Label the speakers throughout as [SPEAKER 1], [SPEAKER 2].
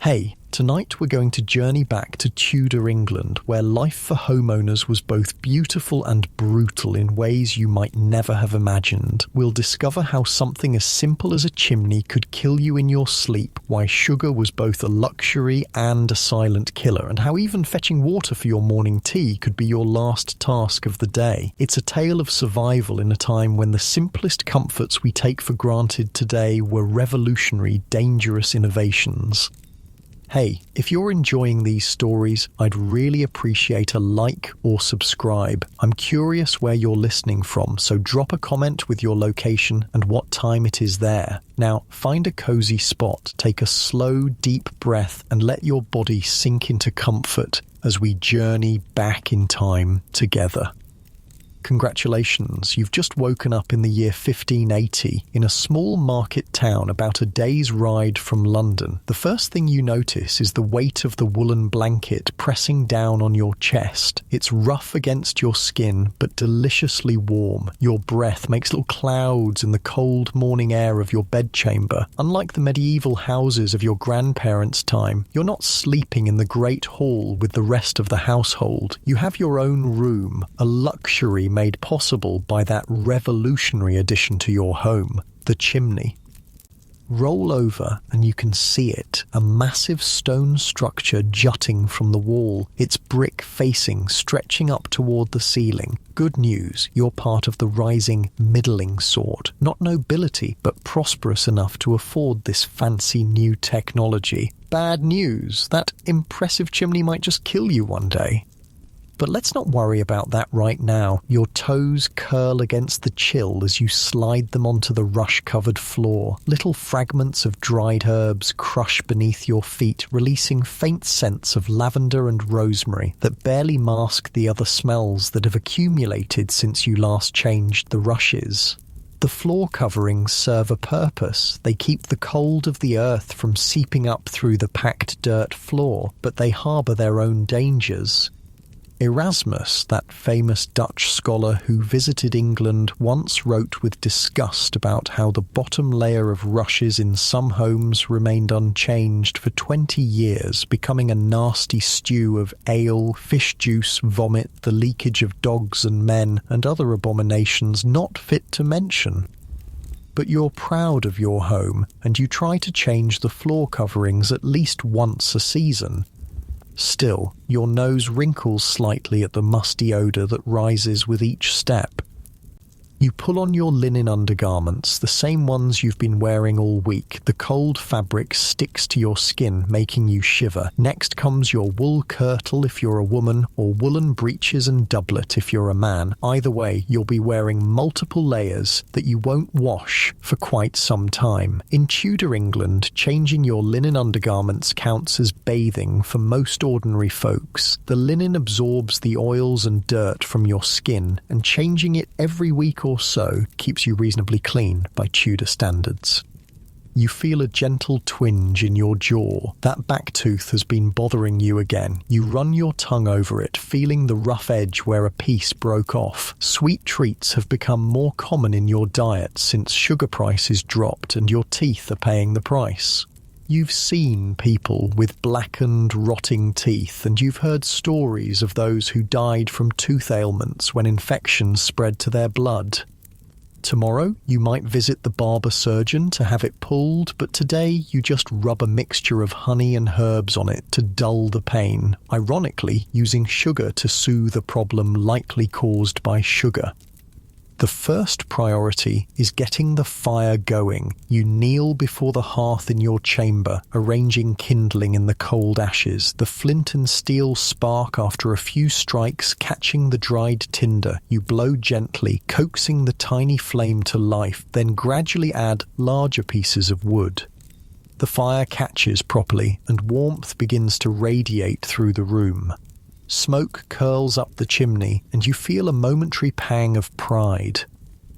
[SPEAKER 1] Hey, tonight we're going to journey back to Tudor England, where life for homeowners was both beautiful and brutal in ways you might never have imagined. We'll discover how something as simple as a chimney could kill you in your sleep, why sugar was both a luxury and a silent killer, and how even fetching water for your morning tea could be your last task of the day. It's a tale of survival in a time when the simplest comforts we take for granted today were revolutionary, dangerous innovations. Hey, if you're enjoying these stories, I'd really appreciate a like or subscribe. I'm curious where you're listening from, so drop a comment with your location and what time it is there. Now, find a cozy spot, take a slow, deep breath, and let your body sink into comfort as we journey back in time together. Congratulations, you've just woken up in the year 1580 in a small market town about a day's ride from London. The first thing you notice is the weight of the woolen blanket pressing down on your chest. It's rough against your skin, but deliciously warm. Your breath makes little clouds in the cold morning air of your bedchamber. Unlike the medieval houses of your grandparents' time, you're not sleeping in the great hall with the rest of the household. You have your own room, a luxury made possible by that revolutionary addition to your home, the chimney. Roll over and you can see it, a massive stone structure jutting from the wall, its brick facing stretching up toward the ceiling. Good news, you're part of the rising middling sort, not nobility, but prosperous enough to afford this fancy new technology. Bad news, that impressive chimney might just kill you one day. But let's not worry about that right now. Your toes curl against the chill as you slide them onto the rush-covered floor. Little fragments of dried herbs crush beneath your feet, releasing faint scents of lavender and rosemary that barely mask the other smells that have accumulated since you last changed the rushes. The floor coverings serve a purpose. They keep the cold of the earth from seeping up through the packed dirt floor, but they harbour their own dangers. Erasmus, that famous Dutch scholar who visited England, once wrote with disgust about how the bottom layer of rushes in some homes remained unchanged for 20 years, becoming a nasty stew of ale, fish juice, vomit, the leakage of dogs and men, and other abominations not fit to mention. But you're proud of your home, and you try to change the floor coverings at least once a season. Still, your nose wrinkles slightly at the musty odour that rises with each step. You pull on your linen undergarments, the same ones you've been wearing all week. The cold fabric sticks to your skin, making you shiver. Next comes your wool kirtle if you're a woman, or woolen breeches and doublet if you're a man. Either way, you'll be wearing multiple layers that you won't wash for quite some time. In Tudor England, changing your linen undergarments counts as bathing for most ordinary folks. The linen absorbs the oils and dirt from your skin, and changing it every week or so keeps you reasonably clean by Tudor standards. You feel a gentle twinge in your jaw. That back tooth has been bothering you again. You run your tongue over it, feeling the rough edge where a piece broke off. Sweet treats have become more common in your diet since sugar prices dropped and your teeth are paying the price. You've seen people with blackened, rotting teeth, and you've heard stories of those who died from tooth ailments when infections spread to their blood. Tomorrow, you might visit the barber surgeon to have it pulled, but today you just rub a mixture of honey and herbs on it to dull the pain, ironically using sugar to soothe a problem likely caused by sugar. The first priority is getting the fire going. You kneel before the hearth in your chamber, arranging kindling in the cold ashes. The flint and steel spark after a few strikes, catching the dried tinder. You blow gently, coaxing the tiny flame to life, then gradually add larger pieces of wood. The fire catches properly, and warmth begins to radiate through the room. Smoke curls up the chimney, and you feel a momentary pang of pride.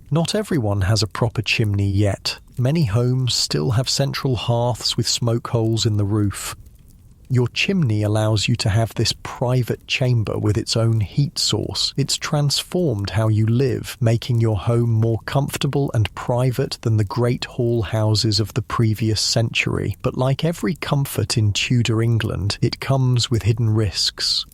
[SPEAKER 1] Not everyone has a proper chimney yet. Many homes still have central hearths with smoke holes in the roof. Your chimney allows you to have this private chamber with its own heat source. It's transformed how you live, making your home more comfortable and private than the great hall houses of the previous century. But like every comfort in Tudor England, it comes with hidden risks.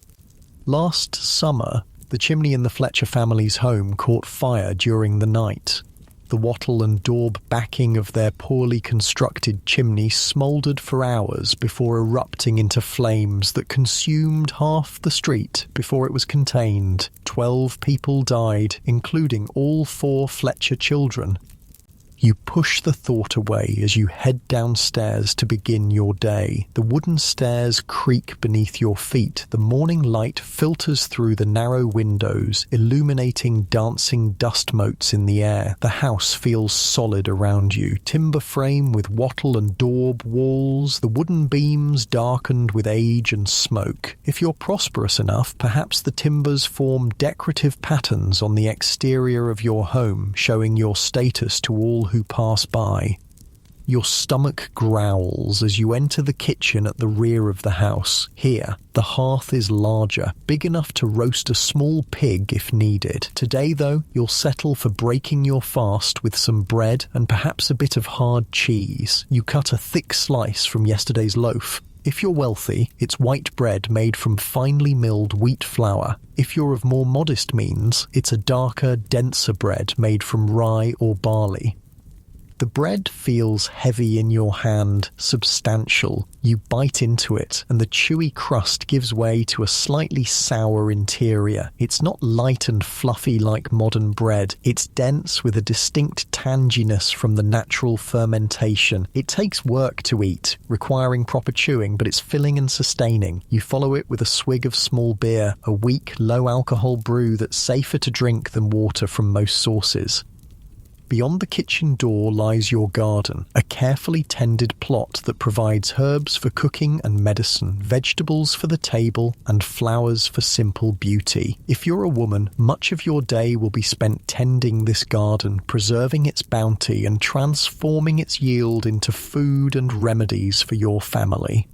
[SPEAKER 1] Last summer, the chimney in the Fletcher family's home caught fire during the night. The wattle and daub backing of their poorly constructed chimney smouldered for hours before erupting into flames that consumed half the street before it was contained. 12 people died, including all 4 Fletcher children. You push the thought away as you head downstairs to begin your day. The wooden stairs creak beneath your feet. The morning light filters through the narrow windows, illuminating dancing dust motes in the air. The house feels solid around you. Timber frame with wattle and daub walls, the wooden beams darkened with age and smoke. If you're prosperous enough, perhaps the timbers form decorative patterns on the exterior of your home, showing your status to all who pass by. Your stomach growls as you enter the kitchen at the rear of the house. Here, the hearth is larger, big enough to roast a small pig if needed. Today, though, you'll settle for breaking your fast with some bread and perhaps a bit of hard cheese. You cut a thick slice from yesterday's loaf. If you're wealthy, it's white bread made from finely milled wheat flour. If you're of more modest means, it's a darker, denser bread made from rye or barley. The bread feels heavy in your hand, substantial. You bite into it, and the chewy crust gives way to a slightly sour interior. It's not light and fluffy like modern bread. It's dense with a distinct tanginess from the natural fermentation. It takes work to eat, requiring proper chewing, but it's filling and sustaining. You follow it with a swig of small beer, a weak, low-alcohol brew that's safer to drink than water from most sources. Beyond the kitchen door lies your garden, a carefully tended plot that provides herbs for cooking and medicine, vegetables for the table, and flowers for simple beauty. If you're a woman, much of your day will be spent tending this garden, preserving its bounty and transforming its yield into food and remedies for your family.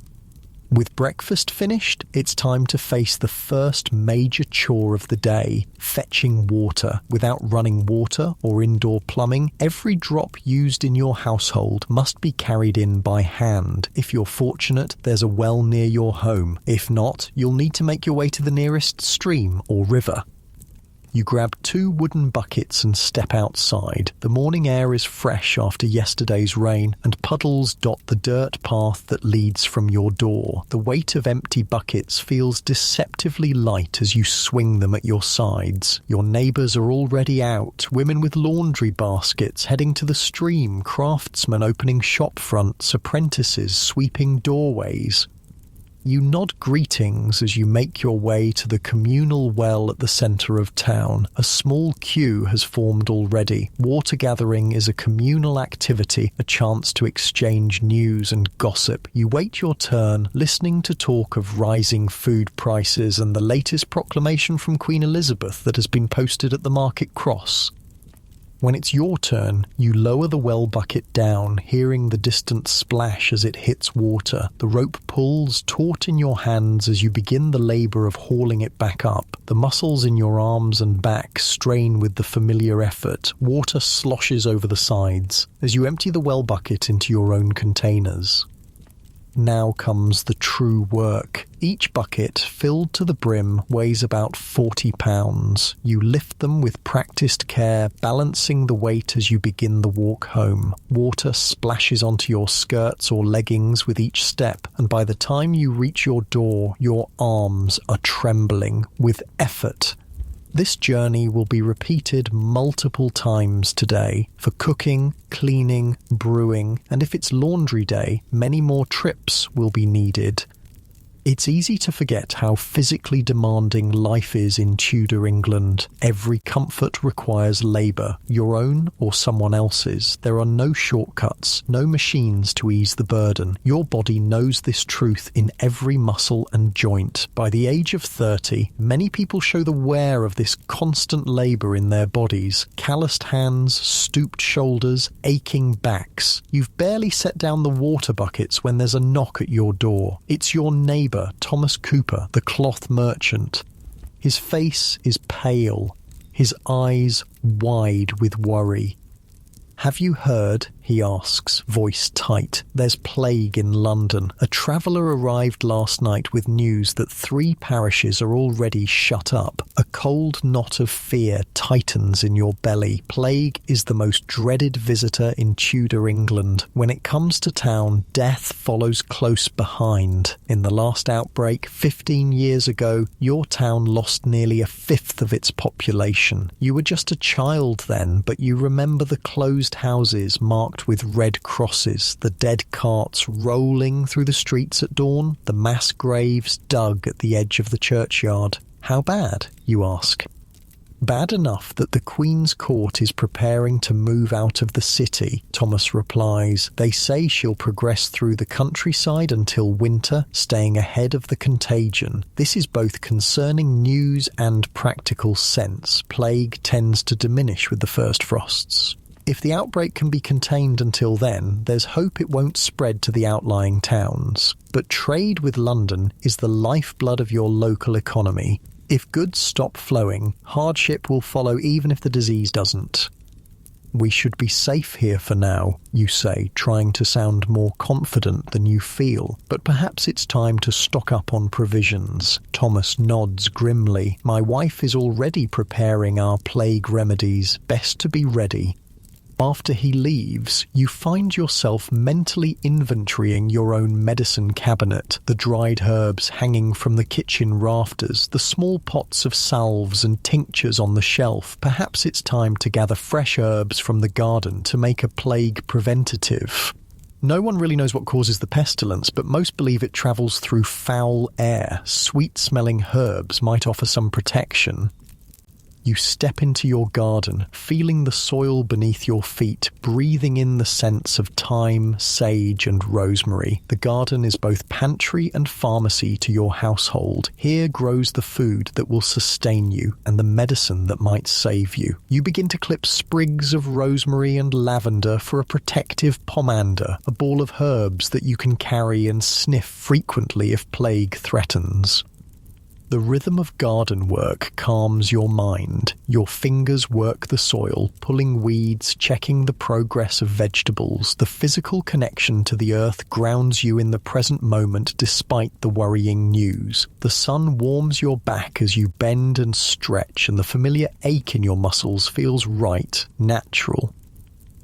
[SPEAKER 1] With breakfast finished, it's time to face the first major chore of the day, fetching water. Without running water or indoor plumbing, every drop used in your household must be carried in by hand. If you're fortunate, there's a well near your home. If not, you'll need to make your way to the nearest stream or river. You grab 2 wooden buckets and step outside. The morning air is fresh after yesterday's rain, and puddles dot the dirt path that leads from your door. The weight of empty buckets feels deceptively light as you swing them at your sides. Your neighbours are already out, women with laundry baskets heading to the stream, craftsmen opening shop fronts, apprentices sweeping doorways. You nod greetings as you make your way to the communal well at the centre of town. A small queue has formed already. Water gathering is a communal activity, a chance to exchange news and gossip. You wait your turn, listening to talk of rising food prices and the latest proclamation from Queen Elizabeth that has been posted at the Market Cross. When it's your turn, you lower the well bucket down, hearing the distant splash as it hits water. The rope pulls taut in your hands as you begin the labour of hauling it back up. The muscles in your arms and back strain with the familiar effort. Water sloshes over the sides as you empty the well bucket into your own containers. Now comes the true work. Each bucket, filled to the brim, weighs about 40 pounds. You lift them with practiced care, balancing the weight as you begin the walk home. Water splashes onto your skirts or leggings with each step, and by the time you reach your door, your arms are trembling with effort. This journey will be repeated multiple times today for cooking, cleaning, brewing, and if it's laundry day, many more trips will be needed. It's easy to forget how physically demanding life is in Tudor England. Every comfort requires labour, your own or someone else's. There are no shortcuts, no machines to ease the burden. Your body knows this truth in every muscle and joint. By the age of 30, many people show the wear of this constant labour in their bodies. Calloused hands, stooped shoulders, aching backs. You've barely set down the water buckets when there's a knock at your door. It's your neighbour, Thomas Cooper, the cloth merchant. His face is pale, his eyes wide with worry. "Have you heard?" he asks, voice tight. "There's plague in London. A traveller arrived last night with news that 3 parishes are already shut up. A cold knot of fear tightens in your belly. Plague is the most dreaded visitor in Tudor England. When it comes to town, death follows close behind. In the last outbreak, 15 years ago, your town lost nearly 1/5 of its population. You were just a child then, but you remember the closed houses marked with red crosses, the dead carts rolling through the streets at dawn, the mass graves dug at the edge of the churchyard. How bad, you ask? Bad enough that the Queen's Court is preparing to move out of the city, Thomas replies. They say she'll progress through the countryside until winter, staying ahead of the contagion. This is both concerning news and practical sense. Plague tends to diminish with the first frosts. If the outbreak can be contained until then, there's hope it won't spread to the outlying towns. But trade with London is the lifeblood of your local economy. If goods stop flowing, hardship will follow even if the disease doesn't. We should be safe here for now, you say, trying to sound more confident than you feel. But perhaps it's time to stock up on provisions. Thomas nods grimly. My wife is already preparing our plague remedies. Best to be ready. After he leaves, you find yourself mentally inventorying your own medicine cabinet, the dried herbs hanging from the kitchen rafters, the small pots of salves and tinctures on the shelf. Perhaps it's time to gather fresh herbs from the garden to make a plague preventative. No one really knows what causes the pestilence, but most believe it travels through foul air. Sweet-smelling herbs might offer some protection. You step into your garden, feeling the soil beneath your feet, breathing in the scents of thyme, sage and rosemary. The garden is both pantry and pharmacy to your household. Here grows the food that will sustain you and the medicine that might save you. You begin to clip sprigs of rosemary and lavender for a protective pomander, a ball of herbs that you can carry and sniff frequently if plague threatens. The rhythm of garden work calms your mind. Your fingers work the soil, pulling weeds, checking the progress of vegetables. The physical connection to the earth grounds you in the present moment despite the worrying news. The sun warms your back as you bend and stretch, and the familiar ache in your muscles feels right, natural.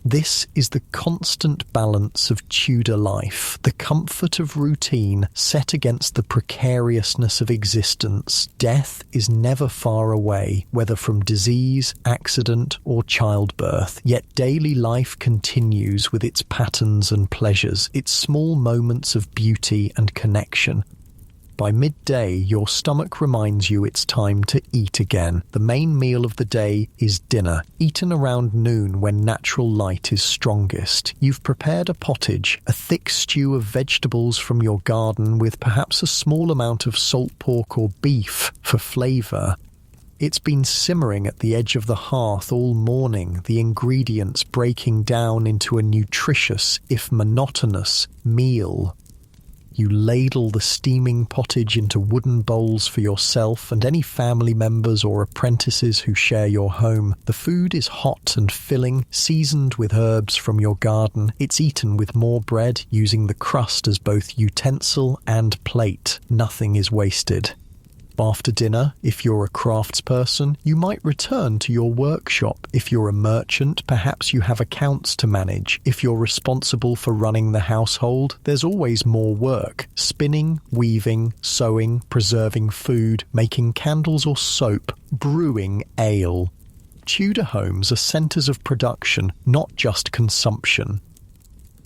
[SPEAKER 1] This is the constant balance of Tudor life, the comfort of routine set against the precariousness of existence. Death is never far away, whether from disease, accident, or childbirth, yet daily life continues with its patterns and pleasures, its small moments of beauty and connection. By midday, your stomach reminds you it's time to eat again. The main meal of the day is dinner, eaten around noon when natural light is strongest. You've prepared a pottage, a thick stew of vegetables from your garden with perhaps a small amount of salt pork or beef for flavour. It's been simmering at the edge of the hearth all morning, the ingredients breaking down into a nutritious, if monotonous, meal. You ladle the steaming pottage into wooden bowls for yourself and any family members or apprentices who share your home. The food is hot and filling, seasoned with herbs from your garden. It's eaten with more bread, using the crust as both utensil and plate. Nothing is wasted. After dinner, if you're a craftsperson, you might return to your workshop. If you're a merchant, perhaps you have accounts to manage. If you're responsible for running the household, there's always more work. Spinning, weaving, sewing, preserving food, making candles or soap, brewing ale. Tudor homes are centres of production, not just consumption.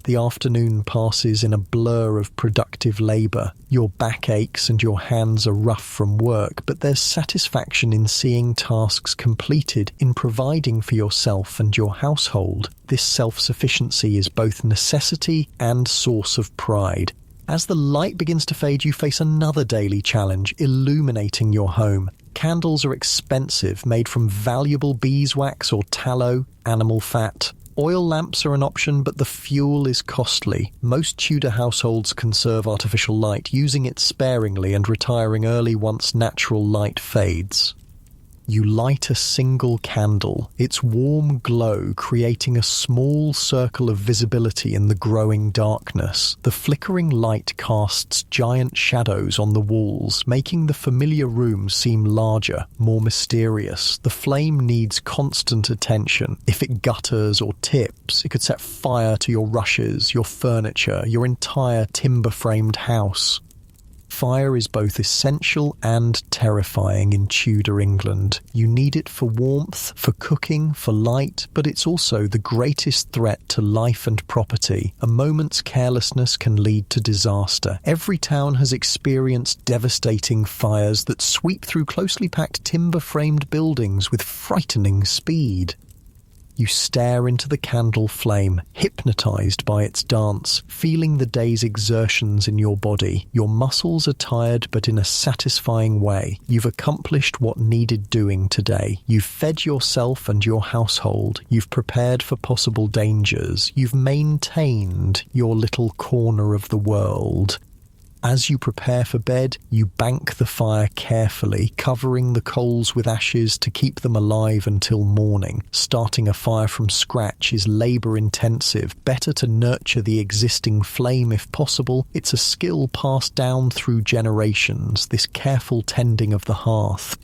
[SPEAKER 1] The afternoon passes in a blur of productive labour. Your back aches and your hands are rough from work, but there's satisfaction in seeing tasks completed, in providing for yourself and your household. This self-sufficiency is both necessity and source of pride. As the light begins to fade, you face another daily challenge, illuminating your home. Candles are expensive, made from valuable beeswax or tallow, animal fat. Oil lamps are an option, but the fuel is costly. Most Tudor households conserve artificial light, using it sparingly and retiring early once natural light fades. You light a single candle, its warm glow creating a small circle of visibility in the growing darkness. The flickering light casts giant shadows on the walls, making the familiar room seem larger, more mysterious. The flame needs constant attention. If it gutters or tips, it could set fire to your rushes, your furniture, your entire timber-framed house. Fire is both essential and terrifying in Tudor England. You need it for warmth, for cooking, for light, but it's also the greatest threat to life and property. A moment's carelessness can lead to disaster. Every town has experienced devastating fires that sweep through closely packed timber-framed buildings with frightening speed. You stare into the candle flame, hypnotized by its dance, feeling the day's exertions in your body. Your muscles are tired, but in a satisfying way. You've accomplished what needed doing today. You've fed yourself and your household. You've prepared for possible dangers. You've maintained your little corner of the world. As you prepare for bed, you bank the fire carefully, covering the coals with ashes to keep them alive until morning. Starting a fire from scratch is labour-intensive. Better to nurture the existing flame if possible. It's a skill passed down through generations, this careful tending of the hearth.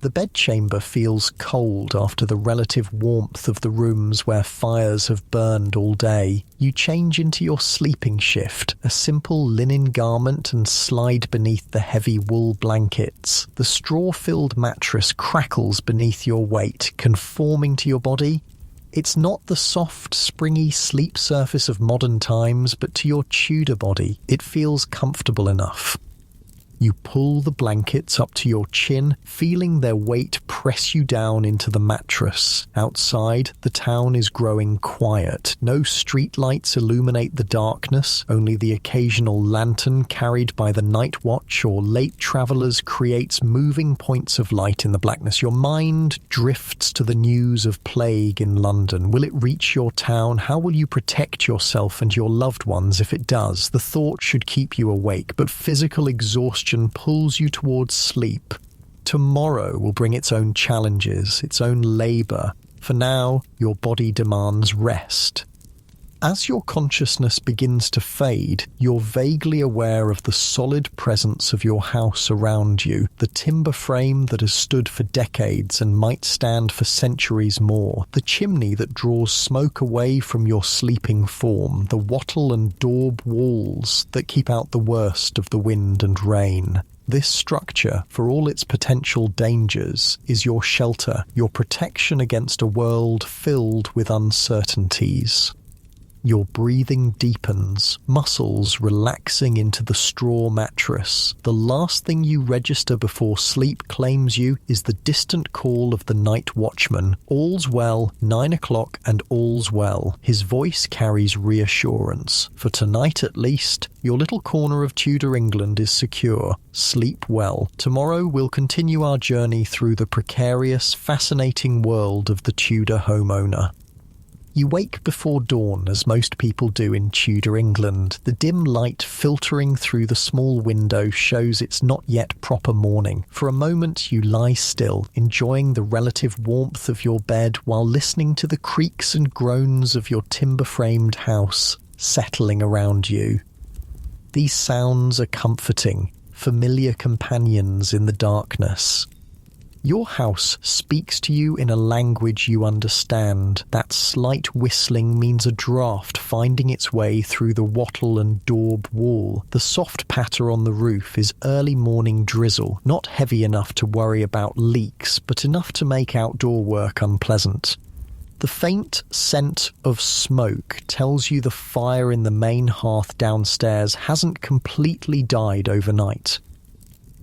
[SPEAKER 1] The bedchamber feels cold after the relative warmth of the rooms where fires have burned all day. You change into your sleeping shift, a simple linen garment, and slide beneath the heavy wool blankets. The straw-filled mattress crackles beneath your weight, conforming to your body. It's not the soft, springy sleep surface of modern times, but to your Tudor body, it feels comfortable enough. You pull the blankets up to your chin, feeling their weight press you down into the mattress. Outside, the town is growing quiet. No streetlights illuminate the darkness. Only the occasional lantern carried by the night watch or late travellers creates moving points of light in the blackness. Your mind drifts to the news of plague in London. Will it reach your town? How will you protect yourself and your loved ones if it does? The thought should keep you awake, but physical exhaustion pulls you towards sleep. Tomorrow will bring its own challenges, its own labour. For now, your body demands rest. As your consciousness begins to fade, you're vaguely aware of the solid presence of your house around you, the timber frame that has stood for decades and might stand for centuries more, the chimney that draws smoke away from your sleeping form, the wattle and daub walls that keep out the worst of the wind and rain. This structure, for all its potential dangers, is your shelter, your protection against a world filled with uncertainties. Your breathing deepens, muscles relaxing into the straw mattress. The last thing you register before sleep claims you is the distant call of the night watchman. All's well, 9 o'clock, and all's well. His voice carries reassurance. For tonight at least, your little corner of Tudor England is secure. Sleep well. Tomorrow we'll continue our journey through the precarious, fascinating world of the Tudor homeowner. You wake before dawn, as most people do in Tudor England. The dim light filtering through the small window shows it's not yet proper morning. For a moment you lie still, enjoying the relative warmth of your bed while listening to the creaks and groans of your timber-framed house settling around you. These sounds are comforting, familiar companions in the darkness. Your house speaks to you in a language you understand. That slight whistling means a draft finding its way through the wattle and daub wall. The soft patter on the roof is early morning drizzle, not heavy enough to worry about leaks, but enough to make outdoor work unpleasant. The faint scent of smoke tells you the fire in the main hearth downstairs hasn't completely died overnight.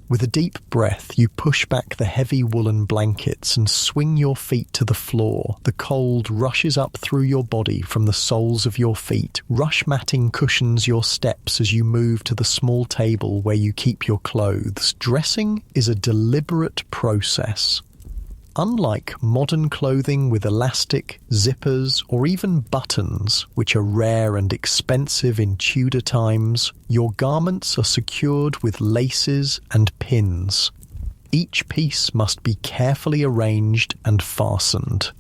[SPEAKER 1] With a deep breath, you push back the heavy woolen blankets and swing your feet to the floor. The cold rushes up through your body from the soles of your feet. Rush matting cushions your steps as you move to the small table where you keep your clothes. Dressing is a deliberate process. Unlike modern clothing with elastic, zippers, or even buttons, which are rare and expensive in Tudor times, your garments are secured with laces and pins. Each piece must be carefully arranged and fastened.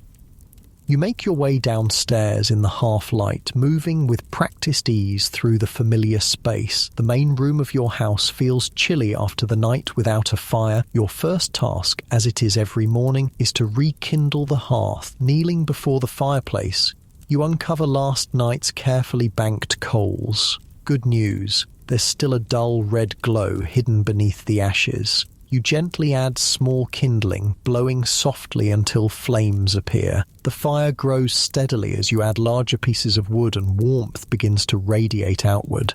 [SPEAKER 1] You make your way downstairs in the half-light, moving with practiced ease through the familiar space. The main room of your house feels chilly after the night without a fire. Your first task, as it is every morning, is to rekindle the hearth. Kneeling before the fireplace, you uncover last night's carefully banked coals. Good news, there's still a dull red glow hidden beneath the ashes. You gently add small kindling, blowing softly until flames appear. The fire grows steadily as you add larger pieces of wood and warmth begins to radiate outward.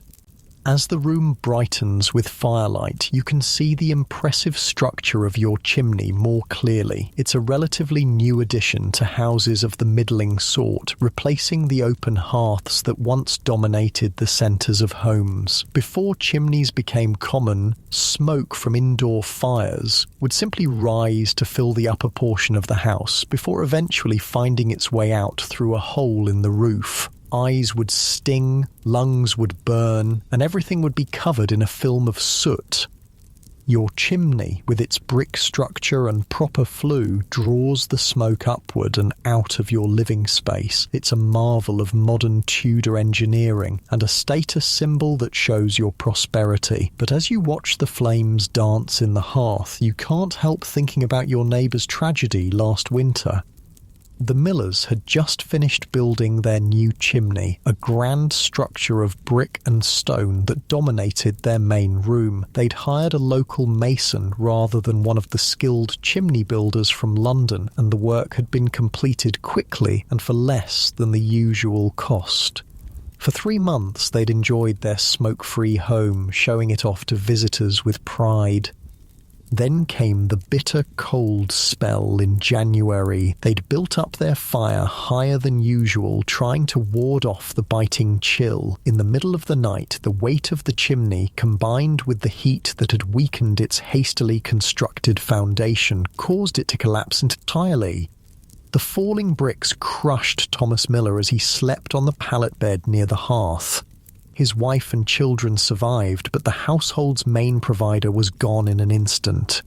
[SPEAKER 1] As the room brightens with firelight, you can see the impressive structure of your chimney more clearly. It's a relatively new addition to houses of the middling sort, replacing the open hearths that once dominated the centres of homes. Before chimneys became common, smoke from indoor fires would simply rise to fill the upper portion of the house, before eventually finding its way out through a hole in the roof. Eyes would sting, lungs would burn, and everything would be covered in a film of soot. Your chimney, with its brick structure and proper flue, draws the smoke upward and out of your living space. It's a marvel of modern Tudor engineering and a status symbol that shows your prosperity. But as you watch the flames dance in the hearth, you can't help thinking about your neighbour's tragedy last winter. The Millers had just finished building their new chimney, a grand structure of brick and stone that dominated their main room. They'd hired a local mason rather than one of the skilled chimney builders from London, and the work had been completed quickly and for less than the usual cost. For 3 months they'd enjoyed their smoke-free home, showing it off to visitors with pride. Then came the bitter cold spell in January. They'd built up their fire higher than usual, trying to ward off the biting chill. In the middle of the night, the weight of the chimney, combined with the heat that had weakened its hastily constructed foundation, caused it to collapse entirely. The falling bricks crushed Thomas Miller as he slept on the pallet bed near the hearth. His wife and children survived, but the household's main provider was gone in an instant.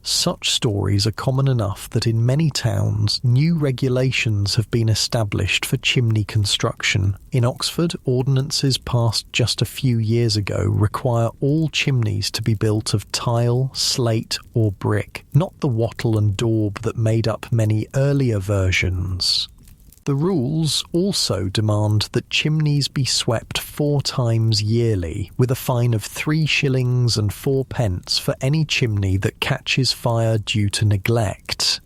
[SPEAKER 1] Such stories are common enough that in many towns, new regulations have been established for chimney construction. In Oxford, ordinances passed just a few years ago require all chimneys to be built of tile, slate or brick, not the wattle and daub that made up many earlier versions. The rules also demand that chimneys be swept 4 times yearly, with a fine of 3 shillings and 4 pence for any chimney that catches fire due to neglect.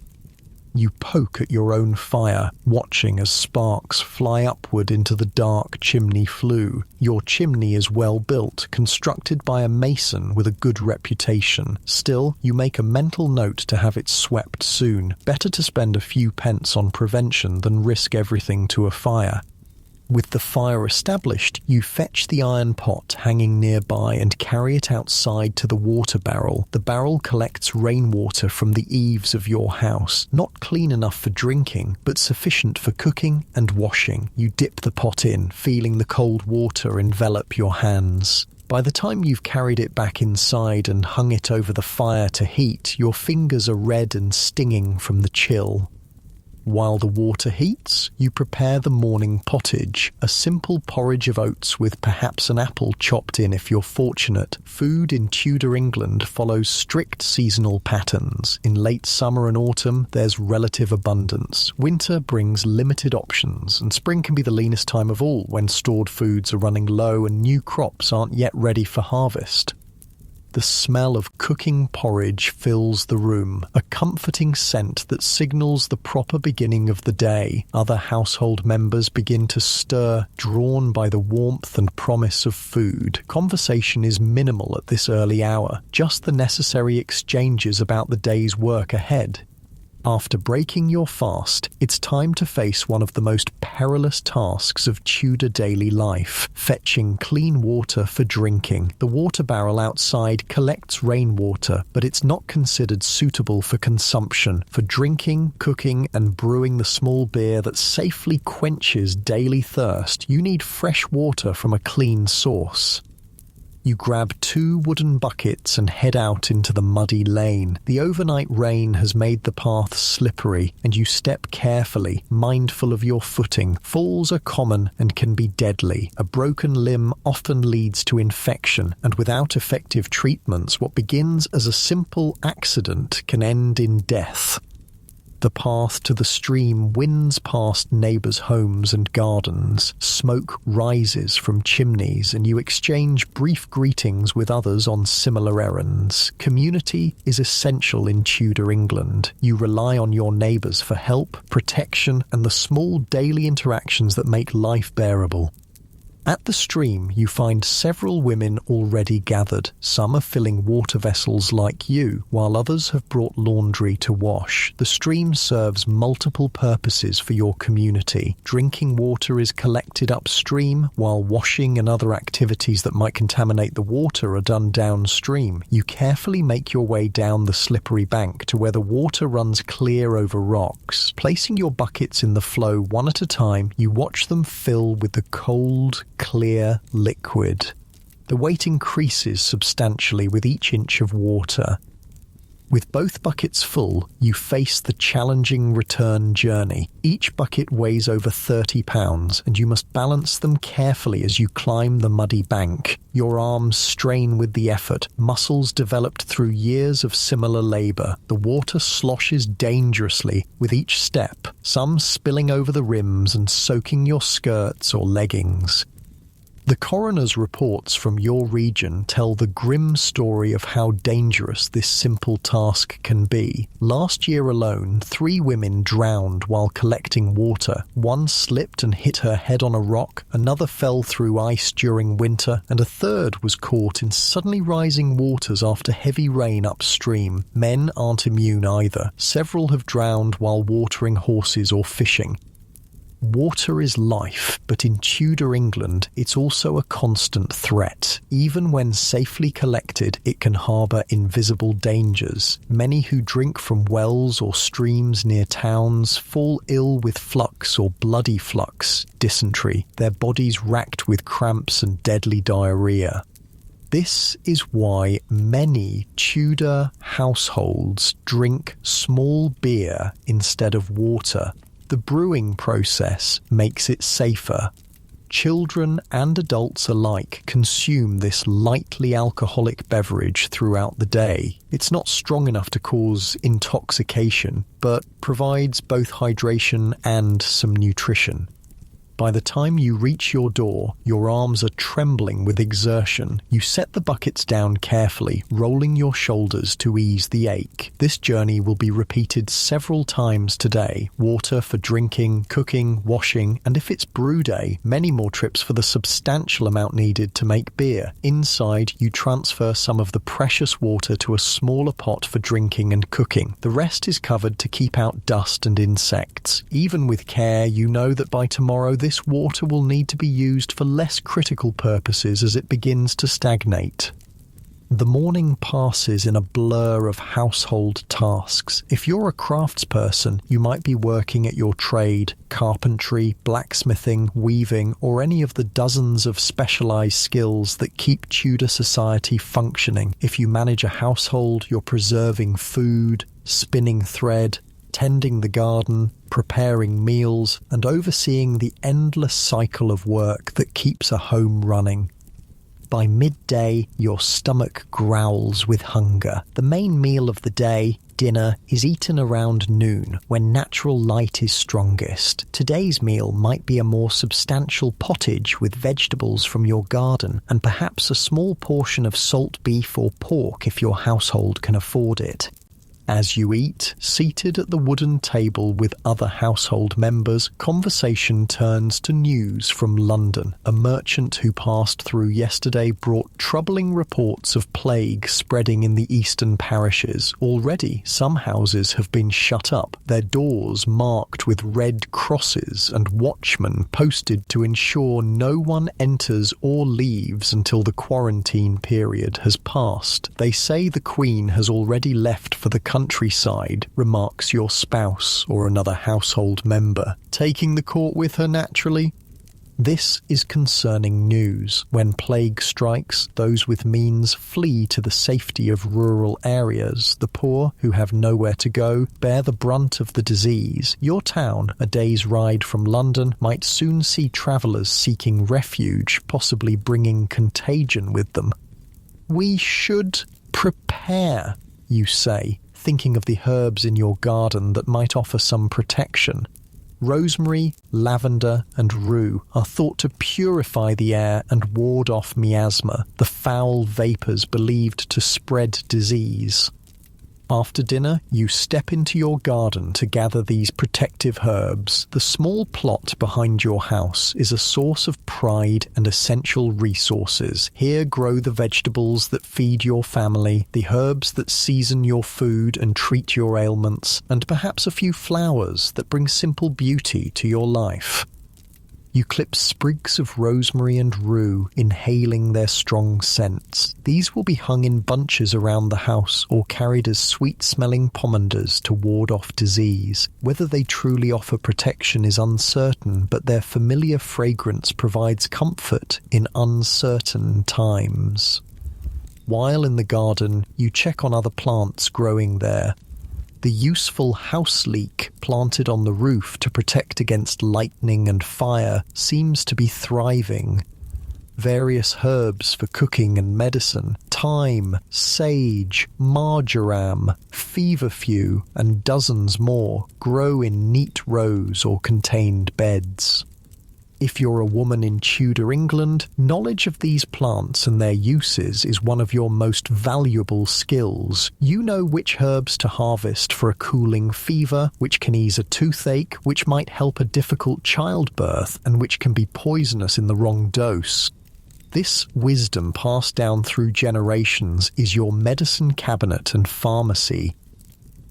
[SPEAKER 1] You poke at your own fire, watching as sparks fly upward into the dark chimney flue. Your chimney is well built, constructed by a mason with a good reputation. Still, you make a mental note to have it swept soon. Better to spend a few pence on prevention than risk everything to a fire. With the fire established, you fetch the iron pot hanging nearby and carry it outside to the water barrel. The barrel collects rainwater from the eaves of your house, not clean enough for drinking, but sufficient for cooking and washing. You dip the pot in, feeling the cold water envelop your hands. By the time you've carried it back inside and hung it over the fire to heat, your fingers are red and stinging from the chill. While the water heats, you prepare the morning pottage, a simple porridge of oats with perhaps an apple chopped in if you're fortunate. Food in Tudor England follows strict seasonal patterns. In late summer and autumn, there's relative abundance. Winter brings limited options, and spring can be the leanest time of all when stored foods are running low and new crops aren't yet ready for harvest. The smell of cooking porridge fills the room, a comforting scent that signals the proper beginning of the day. Other household members begin to stir, drawn by the warmth and promise of food. Conversation is minimal at this early hour, just the necessary exchanges about the day's work ahead. After breaking your fast, it's time to face one of the most perilous tasks of Tudor daily life, fetching clean water for drinking. The water barrel outside collects rainwater, but it's not considered suitable for consumption. For drinking, cooking, and brewing the small beer that safely quenches daily thirst, you need fresh water from a clean source. You grab 2 wooden buckets and head out into the muddy lane. The overnight rain has made the path slippery, and you step carefully, mindful of your footing. Falls are common and can be deadly. A broken limb often leads to infection, and without effective treatments, what begins as a simple accident can end in death. The path to the stream winds past neighbours' homes and gardens. Smoke rises from chimneys, and you exchange brief greetings with others on similar errands. Community is essential in Tudor England. You rely on your neighbours for help, protection, and the small daily interactions that make life bearable. At the stream, you find several women already gathered. Some are filling water vessels like you, while others have brought laundry to wash. The stream serves multiple purposes for your community. Drinking water is collected upstream, while washing and other activities that might contaminate the water are done downstream. You carefully make your way down the slippery bank to where the water runs clear over rocks. Placing your buckets in the flow one at a time, you watch them fill with the cold, clear liquid. The weight increases substantially with each inch of water. With both buckets full, you face the challenging return journey. Each bucket weighs over 30 pounds, and you must balance them carefully as you climb the muddy bank. Your arms strain with the effort, muscles developed through years of similar labour. The water sloshes dangerously with each step, some spilling over the rims and soaking your skirts or leggings. The coroner's reports from your region tell the grim story of how dangerous this simple task can be. Last year alone, 3 women drowned while collecting water. One slipped and hit her head on a rock, another fell through ice during winter, and a third was caught in suddenly rising waters after heavy rain upstream. Men aren't immune either. Several have drowned while watering horses or fishing. Water is life, but in Tudor England, it's also a constant threat. Even when safely collected, it can harbour invisible dangers. Many who drink from wells or streams near towns fall ill with flux or bloody flux, dysentery, their bodies racked with cramps and deadly diarrhoea. This is why many Tudor households drink small beer instead of water. The brewing process makes it safer. Children and adults alike consume this lightly alcoholic beverage throughout the day. It's not strong enough to cause intoxication, but provides both hydration and some nutrition. By the time you reach your door, your arms are trembling with exertion. You set the buckets down carefully, rolling your shoulders to ease the ache. This journey will be repeated several times today. Water for drinking, cooking, washing, and if it's brew day, many more trips for the substantial amount needed to make beer. Inside, you transfer some of the precious water to a smaller pot for drinking and cooking. The rest is covered to keep out dust and insects. Even with care, you know that by tomorrow this water will need to be used for less critical purposes as it begins to stagnate. The morning passes in a blur of household tasks. If you're a craftsperson, you might be working at your trade, carpentry, blacksmithing, weaving, or any of the dozens of specialised skills that keep Tudor society functioning. If you manage a household, you're preserving food, spinning thread, tending the garden, preparing meals, and overseeing the endless cycle of work that keeps a home running. By midday, your stomach growls with hunger. The main meal of the day, dinner, is eaten around noon, when natural light is strongest. Today's meal might be a more substantial pottage with vegetables from your garden, and perhaps a small portion of salt beef or pork if your household can afford it. As you eat, seated at the wooden table with other household members, conversation turns to news from London. A merchant who passed through yesterday brought troubling reports of plague spreading in the eastern parishes. Already, some houses have been shut up, their doors marked with red crosses, and watchmen posted to ensure no one enters or leaves until the quarantine period has passed. They say the Queen has already left for the countryside, remarks your spouse or another household member, taking the court with her naturally. This is concerning news. When plague strikes, those with means flee to the safety of rural areas. The poor, who have nowhere to go, bear the brunt of the disease. Your town, a day's ride from London, might soon see travellers seeking refuge, possibly bringing contagion with them. We should prepare, you say, thinking of the herbs in your garden that might offer some protection. Rosemary, lavender, and rue are thought to purify the air and ward off miasma, the foul vapours believed to spread disease. After dinner, you step into your garden to gather these protective herbs. The small plot behind your house is a source of pride and essential resources. Here grow the vegetables that feed your family, the herbs that season your food and treat your ailments, and perhaps a few flowers that bring simple beauty to your life. You clip sprigs of rosemary and rue, inhaling their strong scents. These will be hung in bunches around the house or carried as sweet-smelling pomanders to ward off disease. Whether they truly offer protection is uncertain, but their familiar fragrance provides comfort in uncertain times. While in the garden, you check on other plants growing there. The useful house leek planted on the roof to protect against lightning and fire seems to be thriving. Various herbs for cooking and medicine, thyme, sage, marjoram, feverfew, and dozens more grow in neat rows or contained beds. If you're a woman in Tudor England, knowledge of these plants and their uses is one of your most valuable skills. You know which herbs to harvest for a cooling fever, which can ease a toothache, which might help a difficult childbirth, and which can be poisonous in the wrong dose. This wisdom passed down through generations is your medicine cabinet and pharmacy.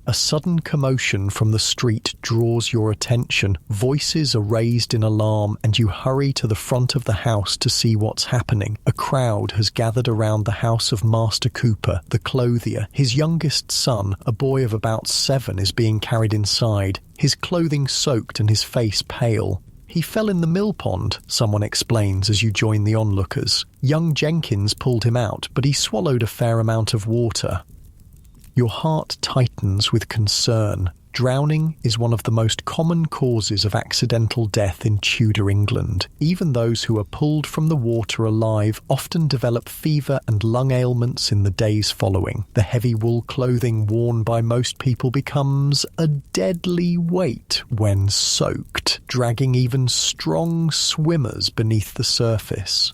[SPEAKER 1] A sudden commotion from the street draws your attention. Voices are raised in alarm, and you hurry to the front of the house to see what's happening. A crowd has gathered around the house of Master Cooper, the clothier. His youngest son, a boy of about 7, is being carried inside, his clothing soaked and his face pale. He fell in the mill pond, someone explains as you join the onlookers. Young Jenkins pulled him out, but he swallowed a fair amount of water. Your heart tightens with concern. Drowning is one of the most common causes of accidental death in Tudor England. Even those who are pulled from the water alive often develop fever and lung ailments in the days following. The heavy wool clothing worn by most people becomes a deadly weight when soaked, dragging even strong swimmers beneath the surface.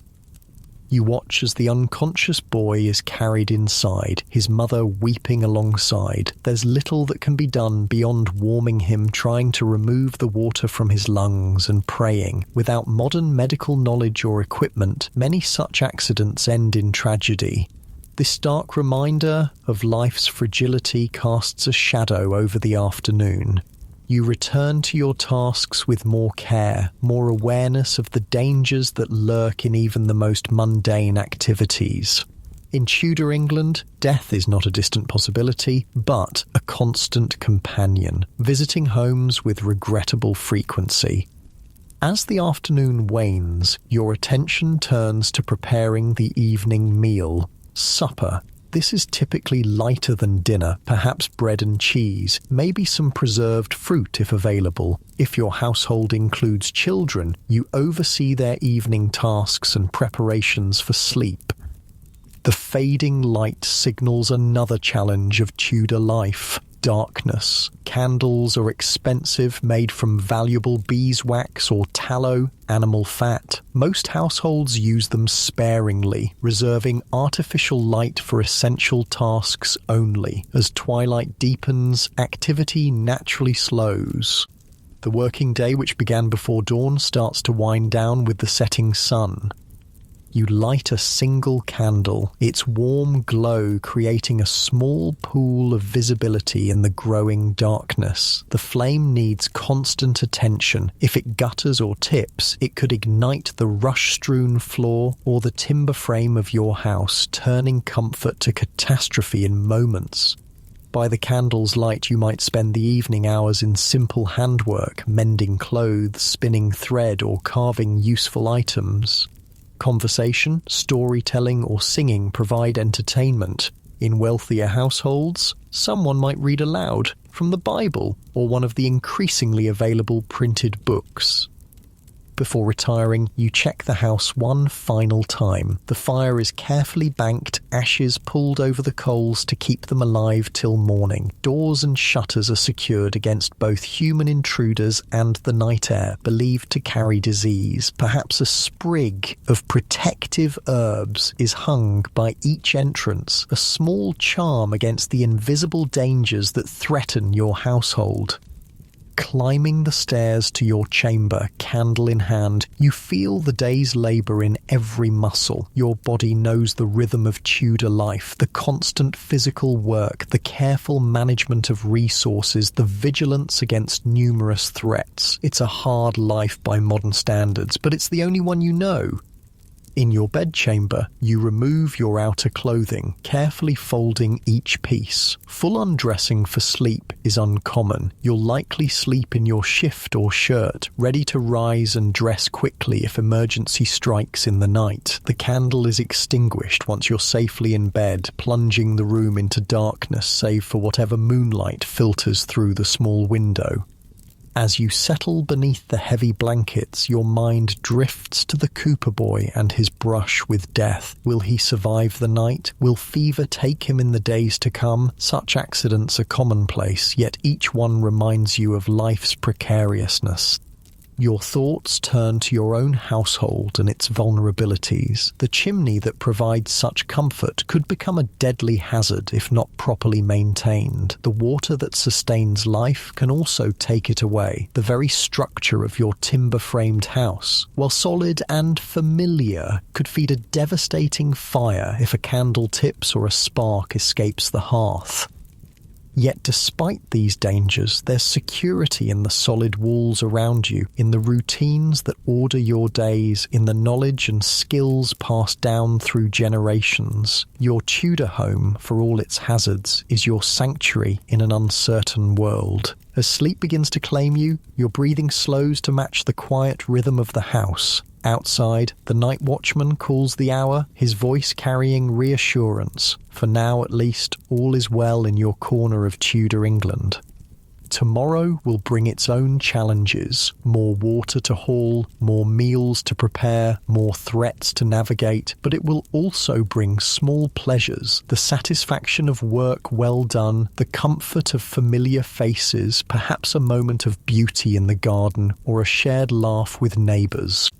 [SPEAKER 1] You watch as the unconscious boy is carried inside, his mother weeping alongside. There's little that can be done beyond warming him, trying to remove the water from his lungs and praying. Without modern medical knowledge or equipment, many such accidents end in tragedy. This stark reminder of life's fragility casts a shadow over the afternoon. You return to your tasks with more care, more awareness of the dangers that lurk in even the most mundane activities. In Tudor England, death is not a distant possibility, but a constant companion, visiting homes with regrettable frequency. As the afternoon wanes, your attention turns to preparing the evening meal, supper. This is typically lighter than dinner, perhaps bread and cheese, maybe some preserved fruit if available. If your household includes children, you oversee their evening tasks and preparations for sleep. The fading light signals another challenge of Tudor life: darkness. Candles are expensive, made from valuable beeswax or tallow, animal fat. Most households use them sparingly, reserving artificial light for essential tasks only. As twilight deepens, activity naturally slows. The working day, which began before dawn, starts to wind down with the setting sun. You light a single candle, its warm glow creating a small pool of visibility in the growing darkness. The flame needs constant attention. If it gutters or tips, it could ignite the rush-strewn floor or the timber frame of your house, turning comfort to catastrophe in moments. By the candle's light, you might spend the evening hours in simple handwork, mending clothes, spinning thread, or carving useful items. Conversation, storytelling, or singing provide entertainment. In wealthier households, someone might read aloud from the Bible or one of the increasingly available printed books. Before retiring, you check the house one final time. The fire is carefully banked, ashes pulled over the coals to keep them alive till morning. Doors and shutters are secured against both human intruders and the night air, believed to carry disease. Perhaps a sprig of protective herbs is hung by each entrance, a small charm against the invisible dangers that threaten your household. Climbing the stairs to your chamber, candle in hand, you feel the day's labour in every muscle. Your body knows the rhythm of Tudor life, the constant physical work, the careful management of resources, the vigilance against numerous threats. It's a hard life by modern standards, but it's the only one you know. In your bedchamber, you remove your outer clothing, carefully folding each piece. Full undressing for sleep is uncommon. You'll likely sleep in your shift or shirt, ready to rise and dress quickly if emergency strikes in the night. The candle is extinguished once you're safely in bed, plunging the room into darkness save for whatever moonlight filters through the small window. As you settle beneath the heavy blankets, your mind drifts to the Cooper boy and his brush with death. Will he survive the night? Will fever take him in the days to come? Such accidents are commonplace, yet each one reminds you of life's precariousness. Your thoughts turn to your own household and its vulnerabilities. The chimney that provides such comfort could become a deadly hazard if not properly maintained. The water that sustains life can also take it away. The very structure of your timber-framed house, while solid and familiar, could feed a devastating fire if a candle tips or a spark escapes the hearth. Yet despite these dangers, there's security in the solid walls around you, in the routines that order your days, in the knowledge and skills passed down through generations. Your Tudor home, for all its hazards, is your sanctuary in an uncertain world. As sleep begins to claim you, your breathing slows to match the quiet rhythm of the house. Outside, the night watchman calls the hour, his voice carrying reassurance. For now, at least, all is well in your corner of Tudor England. Tomorrow will bring its own challenges. More water to haul, more meals to prepare, more threats to navigate. But it will also bring small pleasures, the satisfaction of work well done, the comfort of familiar faces, perhaps a moment of beauty in the garden, or a shared laugh with neighbours.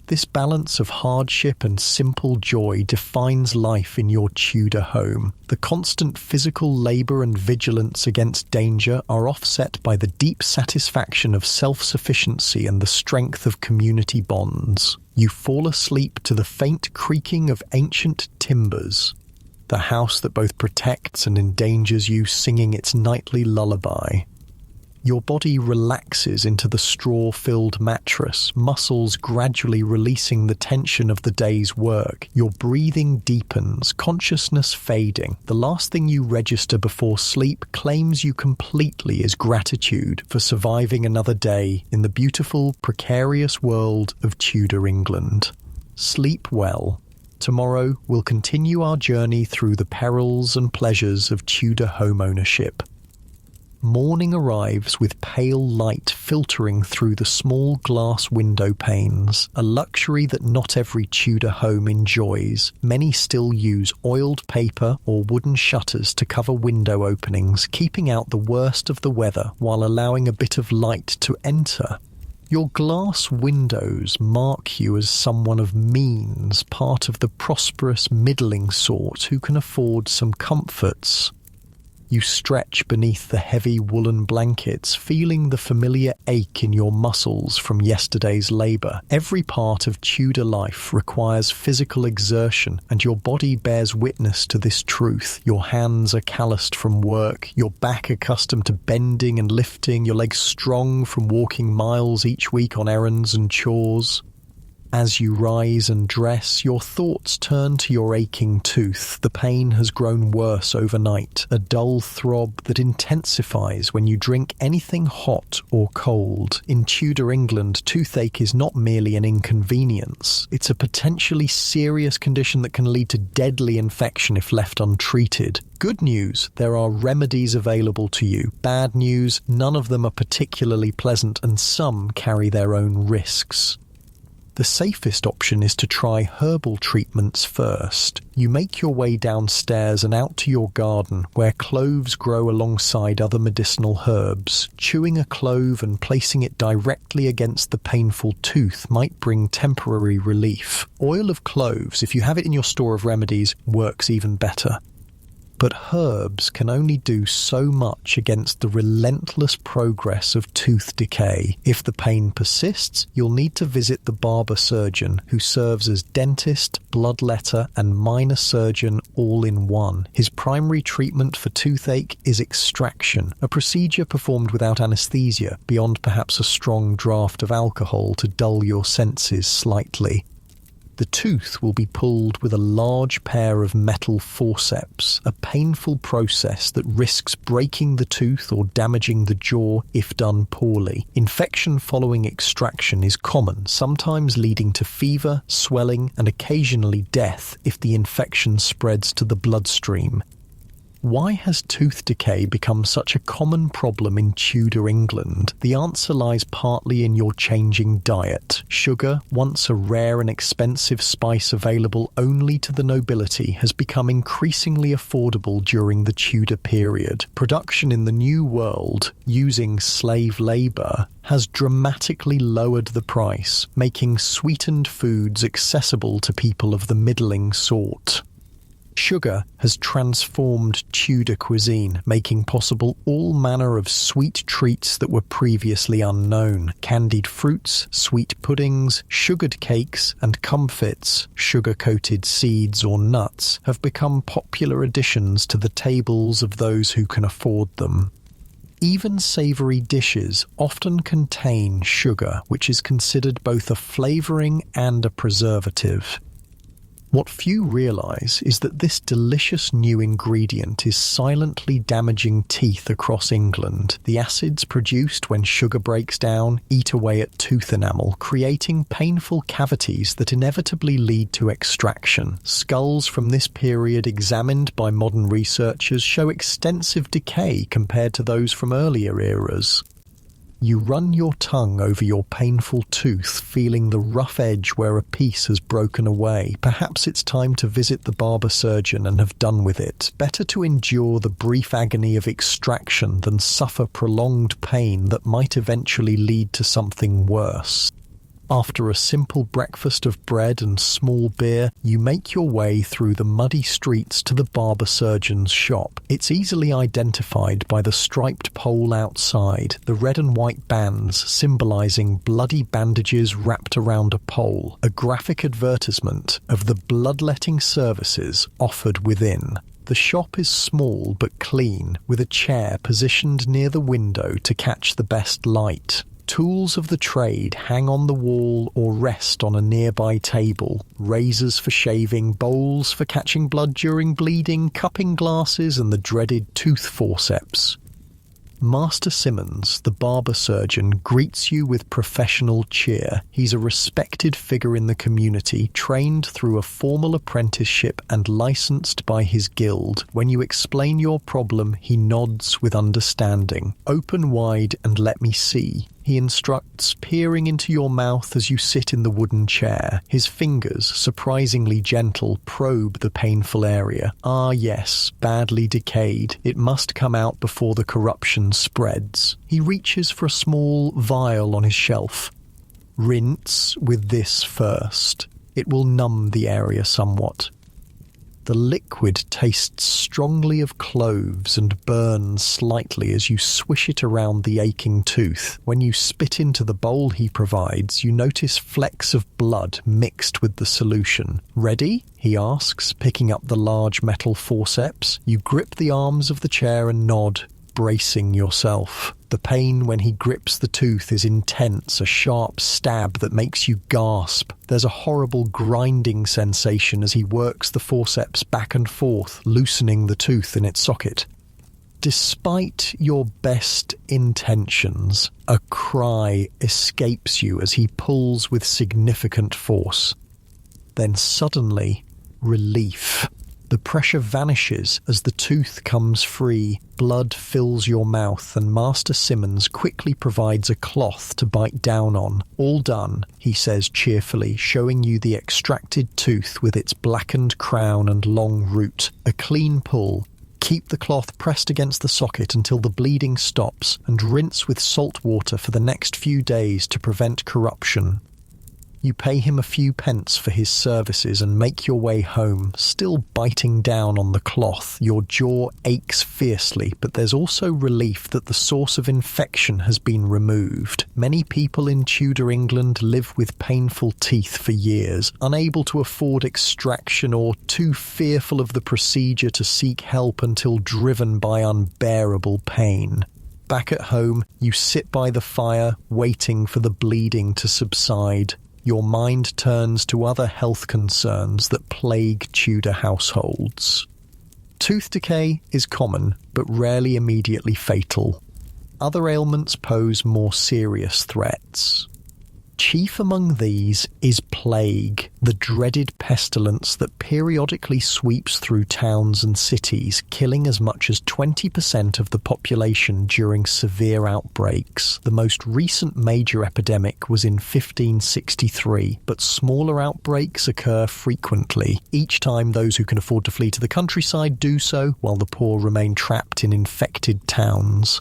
[SPEAKER 1] This balance of hardship and simple joy defines life in your Tudor home. The constant physical labour and vigilance against danger are offset by the deep satisfaction of self-sufficiency and the strength of community bonds. You fall asleep to the faint creaking of ancient timbers, the house that both protects and endangers you singing its nightly lullaby. Your body relaxes into the straw-filled mattress, muscles gradually releasing the tension of the day's work. Your breathing deepens, consciousness fading. The last thing you register before sleep claims you completely as gratitude for surviving another day in the beautiful, precarious world of Tudor England. Sleep well. Tomorrow we'll continue our journey through the perils and pleasures of Tudor home ownership. morning arrives with pale light filtering through the small glass window panes, a luxury that not every Tudor home enjoys. Many still use oiled paper or wooden shutters to cover window openings, keeping out the worst of the weather while allowing a bit of light to enter. Your glass windows mark you as someone of means, part of the prosperous middling sort who can afford some comforts. You stretch beneath the heavy woolen blankets, feeling the familiar ache in your muscles from yesterday's labour. Every part of Tudor life requires physical exertion, and your body bears witness to this truth. Your hands are calloused from work, your back accustomed to bending and lifting, your legs strong from walking miles each week on errands and chores. As you rise and dress, your thoughts turn to your aching tooth. The pain has grown worse overnight, a dull throb that intensifies when you drink anything hot or cold. In Tudor England, toothache is not merely an inconvenience. It's a potentially serious condition that can lead to deadly infection if left untreated. Good news, there are remedies available to you. Bad news, none of them are particularly pleasant, and some carry their own risks. The safest option is to try herbal treatments first. You make your way downstairs and out to your garden, where cloves grow alongside other medicinal herbs. Chewing a clove and placing it directly against the painful tooth might bring temporary relief. Oil of cloves, if you have it in your store of remedies, works even better. But herbs can only do so much against the relentless progress of tooth decay. If the pain persists, you'll need to visit the barber surgeon, who serves as dentist, bloodletter, and minor surgeon all in one. His primary treatment for toothache is extraction, a procedure performed without anesthesia, beyond perhaps a strong draught of alcohol to dull your senses slightly. The tooth will be pulled with a large pair of metal forceps, a painful process that risks breaking the tooth or damaging the jaw if done poorly. Infection following extraction is common, sometimes leading to fever, swelling, and occasionally death if the infection spreads to the bloodstream. Why has tooth decay become such a common problem in Tudor England? The answer lies partly in your changing diet. Sugar, once a rare and expensive spice available only to the nobility, has become increasingly affordable during the Tudor period. Production in the New World, using slave labour, has dramatically lowered the price, making sweetened foods accessible to people of the middling sort. Sugar has transformed Tudor cuisine, making possible all manner of sweet treats that were previously unknown. Candied fruits, sweet puddings, sugared cakes, and comfits, sugar-coated seeds or nuts, have become popular additions to the tables of those who can afford them. Even savoury dishes often contain sugar, which is considered both a flavouring and a preservative. What few realise is that this delicious new ingredient is silently damaging teeth across England. The acids produced when sugar breaks down eat away at tooth enamel, creating painful cavities that inevitably lead to extraction. Skulls from this period examined by modern researchers show extensive decay compared to those from earlier eras. You run your tongue over your painful tooth, feeling the rough edge where a piece has broken away. Perhaps it's time to visit the barber surgeon and have done with it. Better to endure the brief agony of extraction than suffer prolonged pain that might eventually lead to something worse. After a simple breakfast of bread and small beer, you make your way through the muddy streets to the barber surgeon's shop. It's easily identified by the striped pole outside, the red and white bands symbolising bloody bandages wrapped around a pole, a graphic advertisement of the bloodletting services offered within. The shop is small but clean, with a chair positioned near the window to catch the best light. Tools of the trade hang on the wall or rest on a nearby table. Razors for shaving, bowls for catching blood during bleeding, cupping glasses, and the dreaded tooth forceps. Master Simmons, the barber surgeon, greets you with professional cheer. He's a respected figure in the community, trained through a formal apprenticeship and licensed by his guild. When you explain your problem, he nods with understanding. Open wide and let me see, he instructs, peering into your mouth as you sit in the wooden chair. His fingers, surprisingly gentle, probe the painful area. Ah yes, badly decayed. It must come out before the corruption spreads. He reaches for a small vial on his shelf. Rinse with this first. It will numb the area somewhat. The liquid tastes strongly of cloves and burns slightly as you swish it around the aching tooth. When you spit into the bowl he provides, you notice flecks of blood mixed with the solution. Ready? He asks, picking up the large metal forceps. You grip the arms of the chair and nod, bracing yourself. The pain when he grips the tooth is intense, a sharp stab that makes you gasp. There's a horrible grinding sensation as he works the forceps back and forth, loosening the tooth in its socket. Despite your best intentions, a cry escapes you as he pulls with significant force. Then suddenly, relief. The pressure vanishes as the tooth comes free, blood fills your mouth, and Master Simmons quickly provides a cloth to bite down on. All done, he says cheerfully, showing you the extracted tooth with its blackened crown and long root. A clean pull. Keep the cloth pressed against the socket until the bleeding stops, and rinse with salt water for the next few days to prevent corruption. You pay him a few pence for his services and make your way home, still biting down on the cloth. Your jaw aches fiercely, but there's also relief that the source of infection has been removed. Many people in Tudor England live with painful teeth for years, unable to afford extraction or too fearful of the procedure to seek help until driven by unbearable pain. Back at home, you sit by the fire, waiting for the bleeding to subside. Your mind turns to other health concerns that plague Tudor households. Tooth decay is common, but rarely immediately fatal. Other ailments pose more serious threats. Chief among these is plague, the dreaded pestilence that periodically sweeps through towns and cities, killing as much as 20% of the population during severe outbreaks. The most recent major epidemic was in 1563, but smaller outbreaks occur frequently. Each time those who can afford to flee to the countryside do so, while the poor remain trapped in infected towns.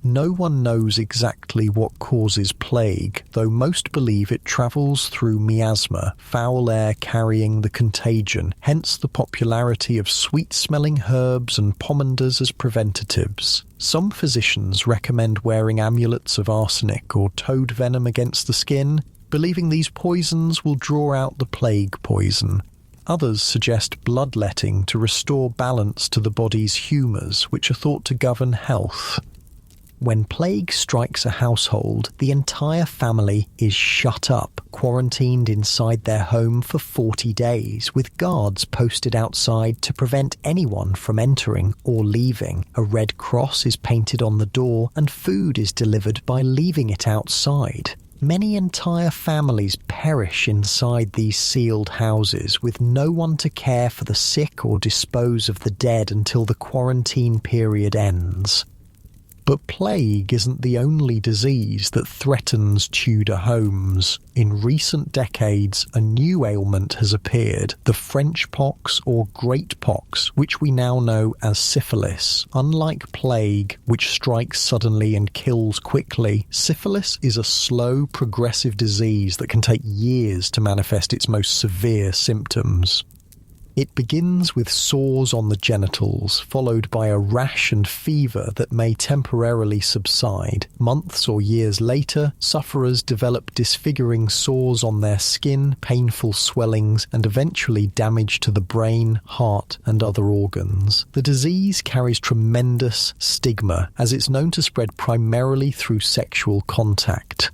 [SPEAKER 1] No one knows exactly what causes plague, though most believe it travels through miasma, foul air carrying the contagion, hence the popularity of sweet-smelling herbs and pomanders as preventatives. Some physicians recommend wearing amulets of arsenic or toad venom against the skin, believing these poisons will draw out the plague poison. Others suggest bloodletting to restore balance to the body's humours, which are thought to govern health. When plague strikes a household, the entire family is shut up, quarantined inside their home for 40 days, with guards posted outside to prevent anyone from entering or leaving. A red cross is painted on the door, and food is delivered by leaving it outside. Many entire families perish inside these sealed houses, with no one to care for the sick or dispose of the dead until the quarantine period ends. But plague isn't the only disease that threatens Tudor homes. In recent decades, a new ailment has appeared, the French pox or Great Pox, which we now know as syphilis. Unlike plague, which strikes suddenly and kills quickly, syphilis is a slow, progressive disease that can take years to manifest its most severe symptoms. It begins with sores on the genitals, followed by a rash and fever that may temporarily subside. Months or years later, sufferers develop disfiguring sores on their skin, painful swellings, and eventually damage to the brain, heart, and other organs. The disease carries tremendous stigma, as it's known to spread primarily through sexual contact.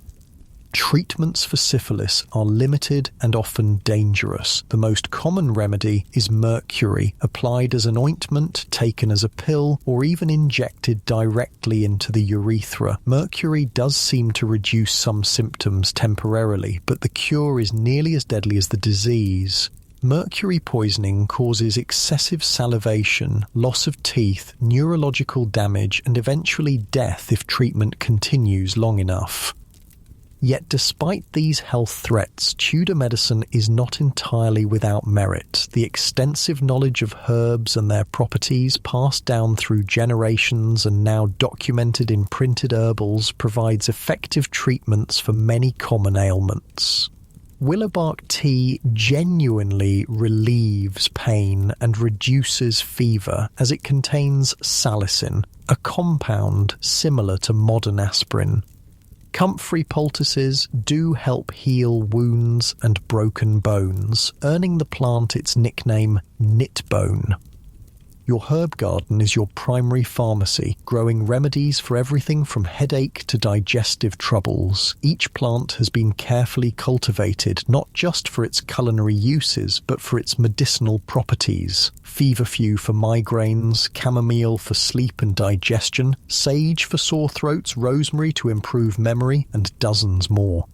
[SPEAKER 1] Treatments for syphilis are limited and often dangerous. The most common remedy is mercury, applied as an ointment, taken as a pill, or even injected directly into the urethra. Mercury does seem to reduce some symptoms temporarily, but the cure is nearly as deadly as the disease. Mercury poisoning causes excessive salivation, loss of teeth, neurological damage, and eventually death if treatment continues long enough. Yet despite these health threats, Tudor medicine is not entirely without merit. The extensive knowledge of herbs and their properties passed down through generations and now documented in printed herbals provides effective treatments for many common ailments. Willowbark tea genuinely relieves pain and reduces fever as it contains salicin, a compound similar to modern aspirin. Comfrey poultices do help heal wounds and broken bones, earning the plant its nickname knitbone. Your herb garden is your primary pharmacy, growing remedies for everything from headache to digestive troubles. Each plant has been carefully cultivated, not just for its culinary uses, but for its medicinal properties. Feverfew for migraines, chamomile for sleep and digestion, sage for sore throats, rosemary to improve memory, and dozens more.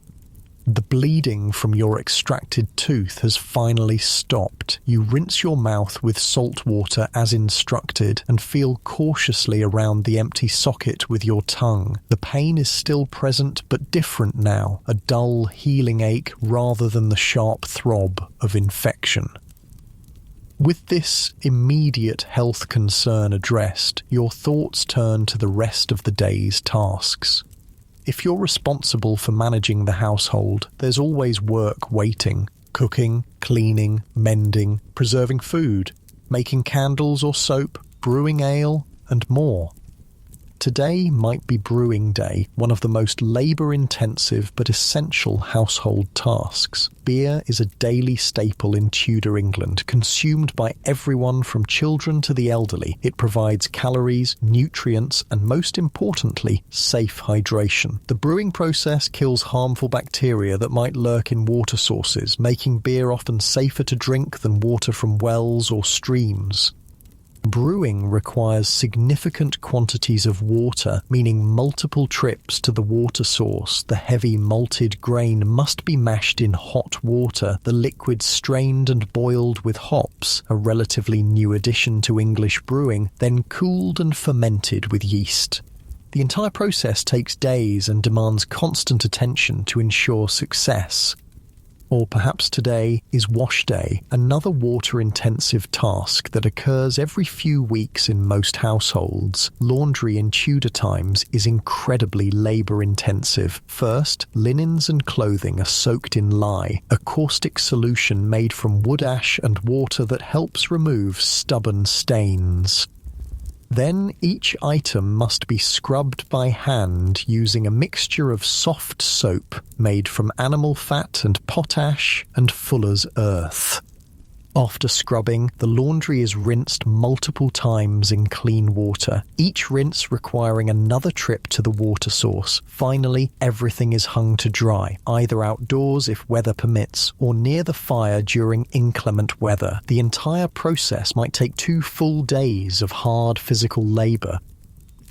[SPEAKER 1] The bleeding from your extracted tooth has finally stopped. You rinse your mouth with salt water as instructed and feel cautiously around the empty socket with your tongue. The pain is still present but different now, a dull healing ache rather than the sharp throb of infection. With this immediate health concern addressed, your thoughts turn to the rest of the day's tasks. If you're responsible for managing the household, there's always work waiting. Cooking, cleaning, mending, preserving food, making candles or soap, brewing ale, and more. Today might be brewing day, one of the most labour-intensive but essential household tasks. Beer is a daily staple in Tudor England, consumed by everyone from children to the elderly. It provides calories, nutrients, and most importantly, safe hydration. The brewing process kills harmful bacteria that might lurk in water sources, making beer often safer to drink than water from wells or streams. Brewing requires significant quantities of water, meaning multiple trips to the water source. The heavy malted grain must be mashed in hot water, the liquid strained and boiled with hops, a relatively new addition to English brewing, then cooled and fermented with yeast. The entire process takes days and demands constant attention to ensure success. Or perhaps today is wash day, another water-intensive task that occurs every few weeks in most households. Laundry in Tudor times is incredibly labour-intensive. First, linens and clothing are soaked in lye, a caustic solution made from wood ash and water that helps remove stubborn stains. Then each item must be scrubbed by hand using a mixture of soft soap made from animal fat and potash and fuller's earth. After scrubbing, the laundry is rinsed multiple times in clean water, each rinse requiring another trip to the water source. Finally, everything is hung to dry, either outdoors if weather permits, or near the fire during inclement weather. The entire process might take 2 full days of hard physical labour.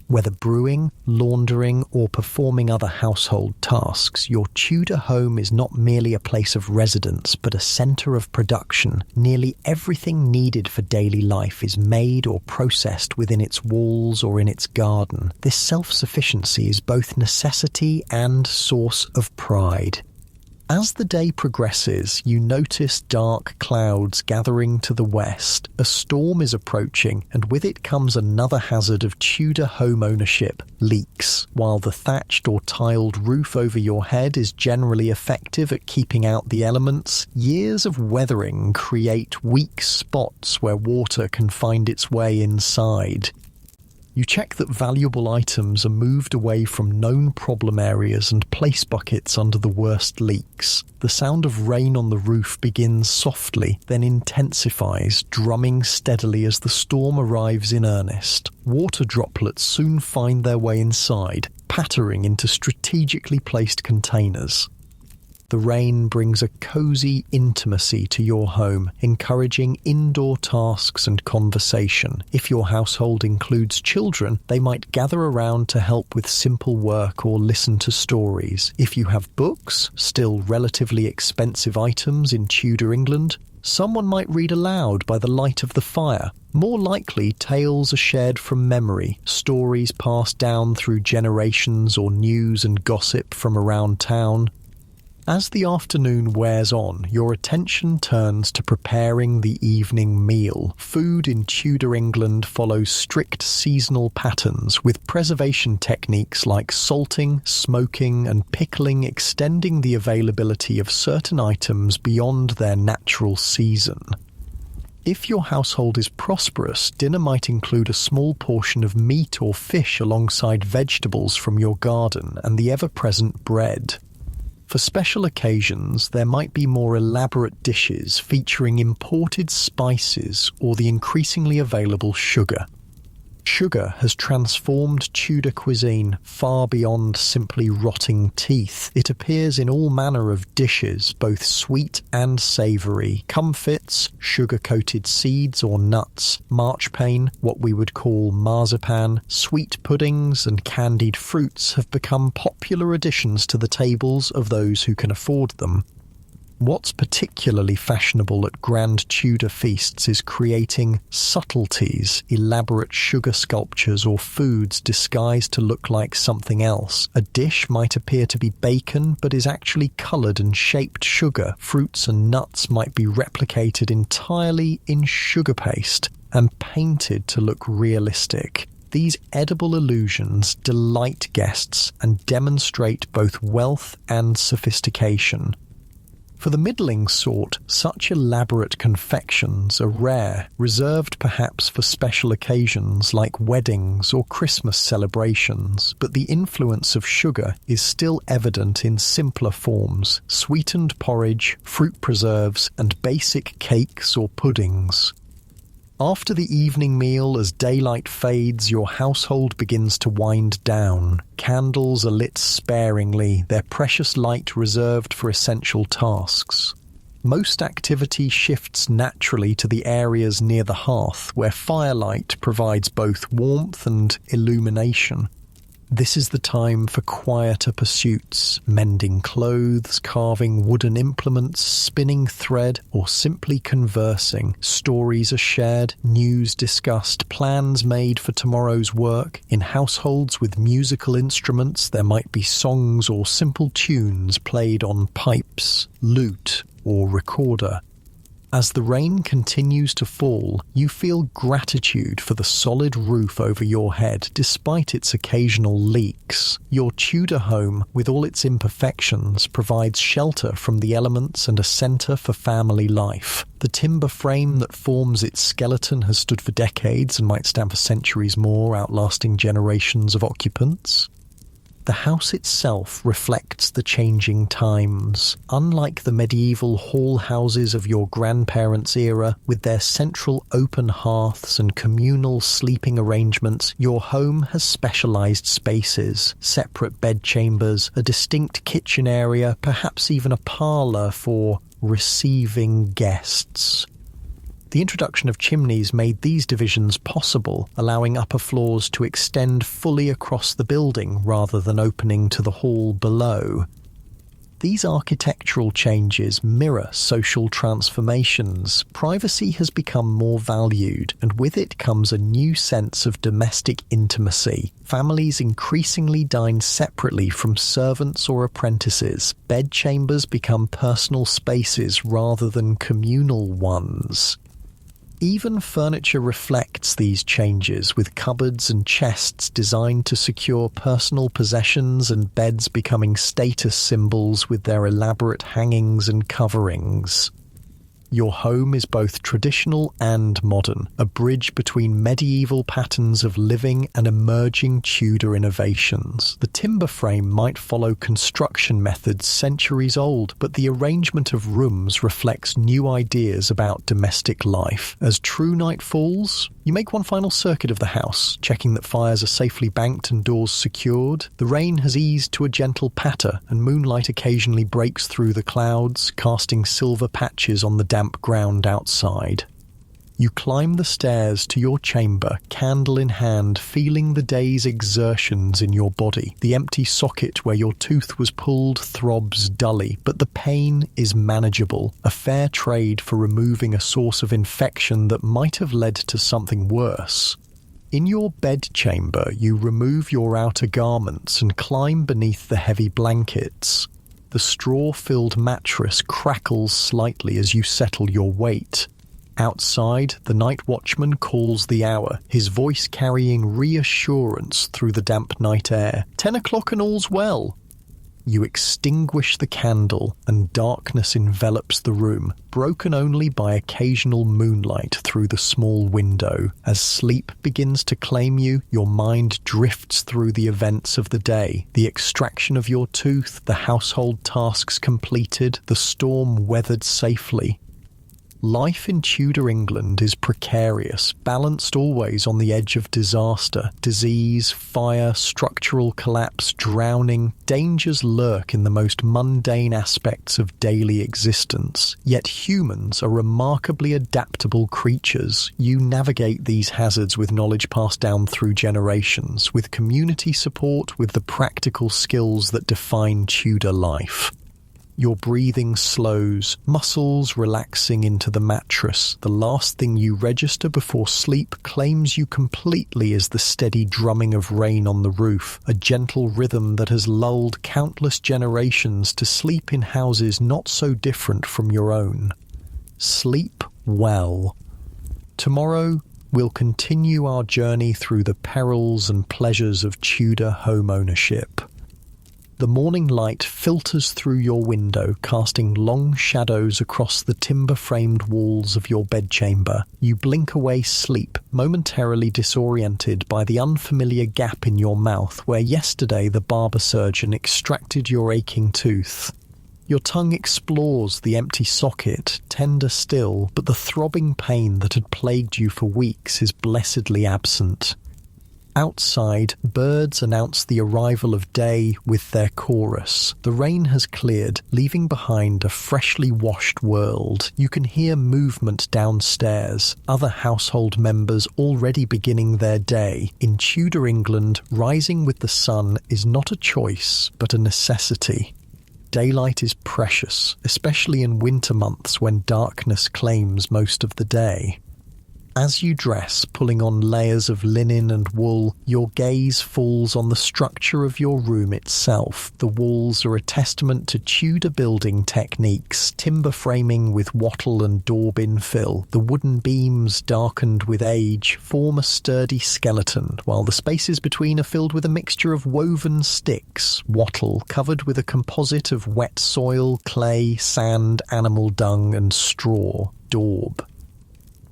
[SPEAKER 1] Whether brewing, laundering, or performing other household tasks, your Tudor home is not merely a place of residence, but a centre of production. Nearly everything needed for daily life is made or processed within its walls or in its garden. This self-sufficiency is both necessity and source of pride. As the day progresses, you notice dark clouds gathering to the west. A storm is approaching, and with it comes another hazard of Tudor home ownership: leaks. While the thatched or tiled roof over your head is generally effective at keeping out the elements, years of weathering create weak spots where water can find its way inside. You check that valuable items are moved away from known problem areas and place buckets under the worst leaks. The sound of rain on the roof begins softly, then intensifies, drumming steadily as the storm arrives in earnest. Water droplets soon find their way inside, pattering into strategically placed containers. The rain brings a cozy intimacy to your home, encouraging indoor tasks and conversation. If your household includes children, they might gather around to help with simple work or listen to stories. If you have books, still relatively expensive items in Tudor England, someone might read aloud by the light of the fire. More likely, tales are shared from memory, stories passed down through generations, or news and gossip from around town. As the afternoon wears on, your attention turns to preparing the evening meal. Food in Tudor England follows strict seasonal patterns, with preservation techniques like salting, smoking, and pickling extending the availability of certain items beyond their natural season. If your household is prosperous, dinner might include a small portion of meat or fish alongside vegetables from your garden and the ever-present bread. For special occasions, there might be more elaborate dishes featuring imported spices or the increasingly available sugar. Sugar has transformed Tudor cuisine far beyond simply rotting teeth. It appears in all manner of dishes, both sweet and savoury. Comfits, sugar-coated seeds or nuts, marchpane, what we would call marzipan, sweet puddings and candied fruits have become popular additions to the tables of those who can afford them. What's particularly fashionable at grand Tudor feasts is creating subtleties, elaborate sugar sculptures or foods disguised to look like something else. A dish might appear to be bacon but is actually coloured and shaped sugar. Fruits and nuts might be replicated entirely in sugar paste and painted to look realistic. These edible illusions delight guests and demonstrate both wealth and sophistication. For the middling sort, such elaborate confections are rare, reserved perhaps for special occasions like weddings or Christmas celebrations, but the influence of sugar is still evident in simpler forms: sweetened porridge, fruit preserves, and basic cakes or puddings. After the evening meal, as daylight fades, your household begins to wind down. Candles are lit sparingly, their precious light reserved for essential tasks. Most activity shifts naturally to the areas near the hearth, where firelight provides both warmth and illumination. This is the time for quieter pursuits: mending clothes, carving wooden implements, spinning thread, or simply conversing. Stories are shared, news discussed, plans made for tomorrow's work. In households with musical instruments, there might be songs or simple tunes played on pipes, lute, or recorder. As the rain continues to fall, you feel gratitude for the solid roof over your head despite its occasional leaks. Your Tudor home, with all its imperfections, provides shelter from the elements and a centre for family life. The timber frame that forms its skeleton has stood for decades and might stand for centuries more, outlasting generations of occupants. The house itself reflects the changing times. Unlike the medieval hall houses of your grandparents' era, with their central open hearths and communal sleeping arrangements, your home has specialised spaces, separate bedchambers, a distinct kitchen area, perhaps even a parlour for receiving guests. The introduction of chimneys made these divisions possible, allowing upper floors to extend fully across the building rather than opening to the hall below. These architectural changes mirror social transformations. Privacy has become more valued, and with it comes a new sense of domestic intimacy. Families increasingly dine separately from servants or apprentices. Bedchambers become personal spaces rather than communal ones. Even furniture reflects these changes, with cupboards and chests designed to secure personal possessions and beds becoming status symbols with their elaborate hangings and coverings. Your home is both traditional and modern, a bridge between medieval patterns of living and emerging Tudor innovations. The timber frame might follow construction methods centuries old, but the arrangement of rooms reflects new ideas about domestic life. As true night falls, You make one final circuit of the house, checking that fires are safely banked and doors secured. The rain has eased to a gentle patter, and moonlight occasionally breaks through the clouds, casting silver patches on the damp ground outside. You climb the stairs to your chamber, candle in hand, feeling the day's exertions in your body. The empty socket where your tooth was pulled throbs dully, but the pain is manageable, a fair trade for removing a source of infection that might have led to something worse. In your bedchamber, you remove your outer garments and climb beneath the heavy blankets. The straw-filled mattress crackles slightly as you settle your weight. Outside, the night watchman calls the hour, his voice carrying reassurance through the damp night air. 10 o'clock and all's well. You extinguish the candle, and darkness envelops the room, broken only by occasional moonlight through the small window. As sleep begins to claim you, your mind drifts through the events of the day. The extraction of your tooth, the household tasks completed, the storm weathered safely. Life in Tudor England is precarious, balanced always on the edge of disaster. Disease, fire, structural collapse, drowning. Dangers lurk in the most mundane aspects of daily existence. Yet humans are remarkably adaptable creatures. You navigate these hazards with knowledge passed down through generations, with community support, with the practical skills that define Tudor life. Your breathing slows, muscles relaxing into the mattress. The last thing you register before sleep claims you completely as the steady drumming of rain on the roof, a gentle rhythm that has lulled countless generations to sleep in houses not so different from your own. Sleep well. Tomorrow, we'll continue our journey through the perils and pleasures of Tudor home ownership. The morning light filters through your window, casting long shadows across the timber-framed walls of your bedchamber. You blink away sleep, momentarily disoriented by the unfamiliar gap in your mouth where yesterday the barber surgeon extracted your aching tooth. Your tongue explores the empty socket, tender still, but the throbbing pain that had plagued you for weeks is blessedly absent. Outside, birds announce the arrival of day with their chorus. The rain has cleared, leaving behind a freshly washed world. You can hear movement downstairs, other household members already beginning their day. In Tudor England, rising with the sun is not a choice, but a necessity. Daylight is precious, especially in winter months when darkness claims most of the day. As you dress, pulling on layers of linen and wool, your gaze falls on the structure of your room itself. The walls are a testament to Tudor building techniques, timber framing with wattle and daub infill. The wooden beams, darkened with age, form a sturdy skeleton, while the spaces between are filled with a mixture of woven sticks, wattle covered with a composite of wet soil, clay, sand, animal dung and straw, daub.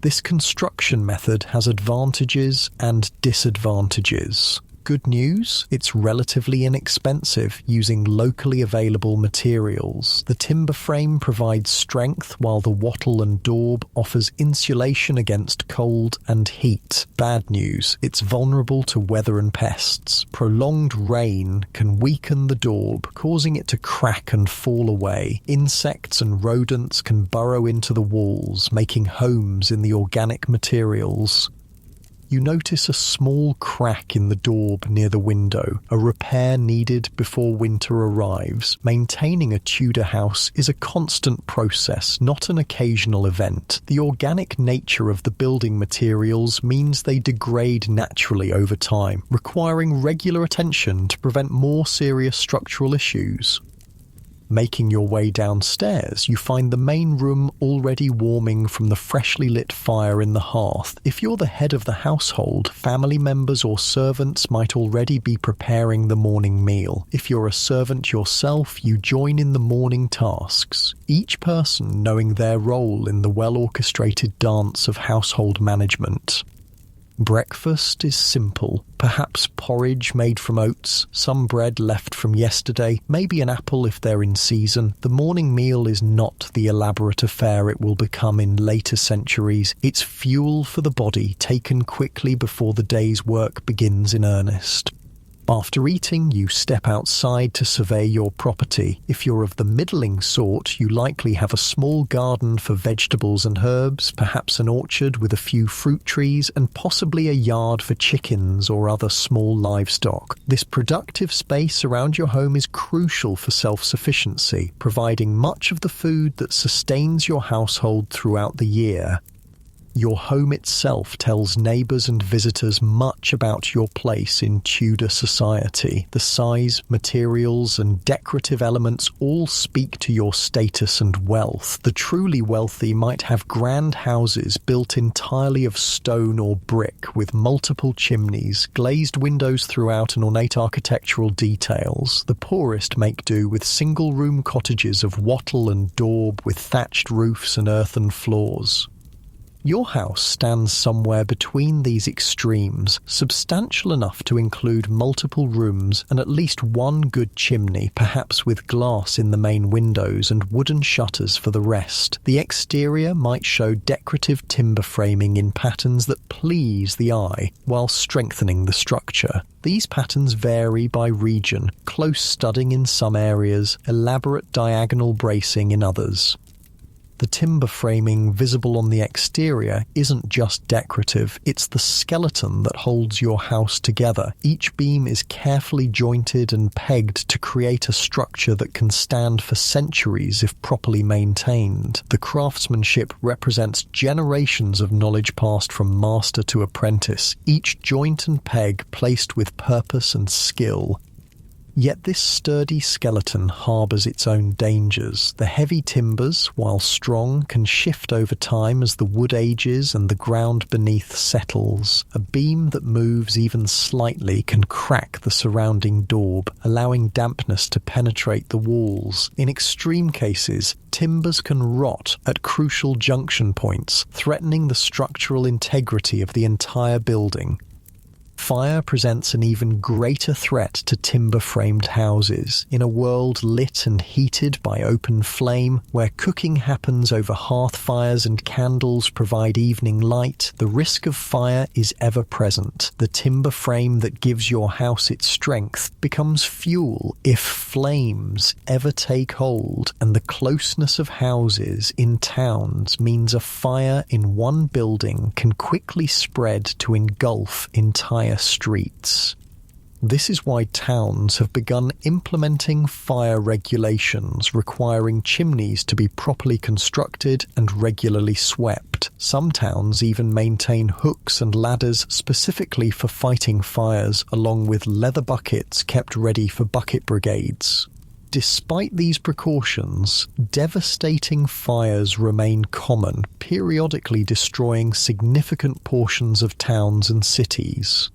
[SPEAKER 1] This construction method has advantages and disadvantages. Good news, it's relatively inexpensive using locally available materials. The timber frame provides strength while the wattle and daub offers insulation against cold and heat. Bad news, it's vulnerable to weather and pests. Prolonged rain can weaken the daub, causing it to crack and fall away. Insects and rodents can burrow into the walls, making homes in the organic materials. You notice a small crack in the daub near the window, a repair needed before winter arrives. Maintaining a Tudor house is a constant process, not an occasional event. The organic nature of the building materials means they degrade naturally over time, requiring regular attention to prevent more serious structural issues. Making your way downstairs, you find the main room already warming from the freshly lit fire in the hearth. If you're the head of the household, family members or servants might already be preparing the morning meal. If you're a servant yourself, you join in the morning tasks, each person knowing their role in the well-orchestrated dance of household management. Breakfast is simple, perhaps porridge made from oats, some bread left from yesterday, maybe an apple if they're in season. The morning meal is not the elaborate affair it will become in later centuries. It's fuel for the body, taken quickly before the day's work begins in earnest. After eating, you step outside to survey your property. If you're of the middling sort, you likely have a small garden for vegetables and herbs, perhaps an orchard with a few fruit trees, and possibly a yard for chickens or other small livestock. This productive space around your home is crucial for self-sufficiency, providing much of the food that sustains your household throughout the year. Your home itself tells neighbours and visitors much about your place in Tudor society. The size, materials, and decorative elements all speak to your status and wealth. The truly wealthy might have grand houses built entirely of stone or brick, with multiple chimneys, glazed windows throughout, and ornate architectural details. The poorest make do with single-room cottages of wattle and daub with thatched roofs and earthen floors. Your house stands somewhere between these extremes, substantial enough to include multiple rooms and at least one good chimney, perhaps with glass in the main windows and wooden shutters for the rest. The exterior might show decorative timber framing in patterns that please the eye, while strengthening the structure. These patterns vary by region, close studding in some areas, elaborate diagonal bracing in others. The timber framing visible on the exterior isn't just decorative, it's the skeleton that holds your house together. Each beam is carefully jointed and pegged to create a structure that can stand for centuries if properly maintained. The craftsmanship represents generations of knowledge passed from master to apprentice, each joint and peg placed with purpose and skill. Yet this sturdy skeleton harbours its own dangers. The heavy timbers, while strong, can shift over time as the wood ages and the ground beneath settles. A beam that moves even slightly can crack the surrounding daub, allowing dampness to penetrate the walls. In extreme cases, timbers can rot at crucial junction points, threatening the structural integrity of the entire building. Fire presents an even greater threat to timber-framed houses. In a world lit and heated by open flame, where cooking happens over hearth fires and candles provide evening light, the risk of fire is ever present. The timber frame that gives your house its strength becomes fuel if flames ever take hold, and the closeness of houses in towns means a fire in one building can quickly spread to engulf entire streets. This is why towns have begun implementing fire regulations requiring chimneys to be properly constructed and regularly swept. Some towns even maintain hooks and ladders specifically for fighting fires, along with leather buckets kept ready for bucket brigades. Despite these precautions, devastating fires remain common, periodically destroying significant portions of towns and cities.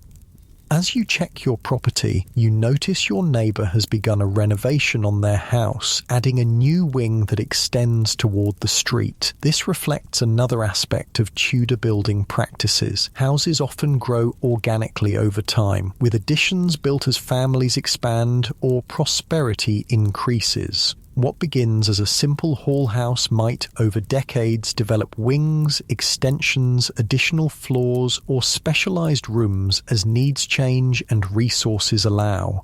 [SPEAKER 1] As you check your property, you notice your neighbour has begun a renovation on their house, adding a new wing that extends toward the street. This reflects another aspect of Tudor building practices. Houses often grow organically over time, with additions built as families expand or prosperity increases. What begins as a simple hall house might, over decades, develop wings, extensions, additional floors, or specialized rooms as needs change and resources allow.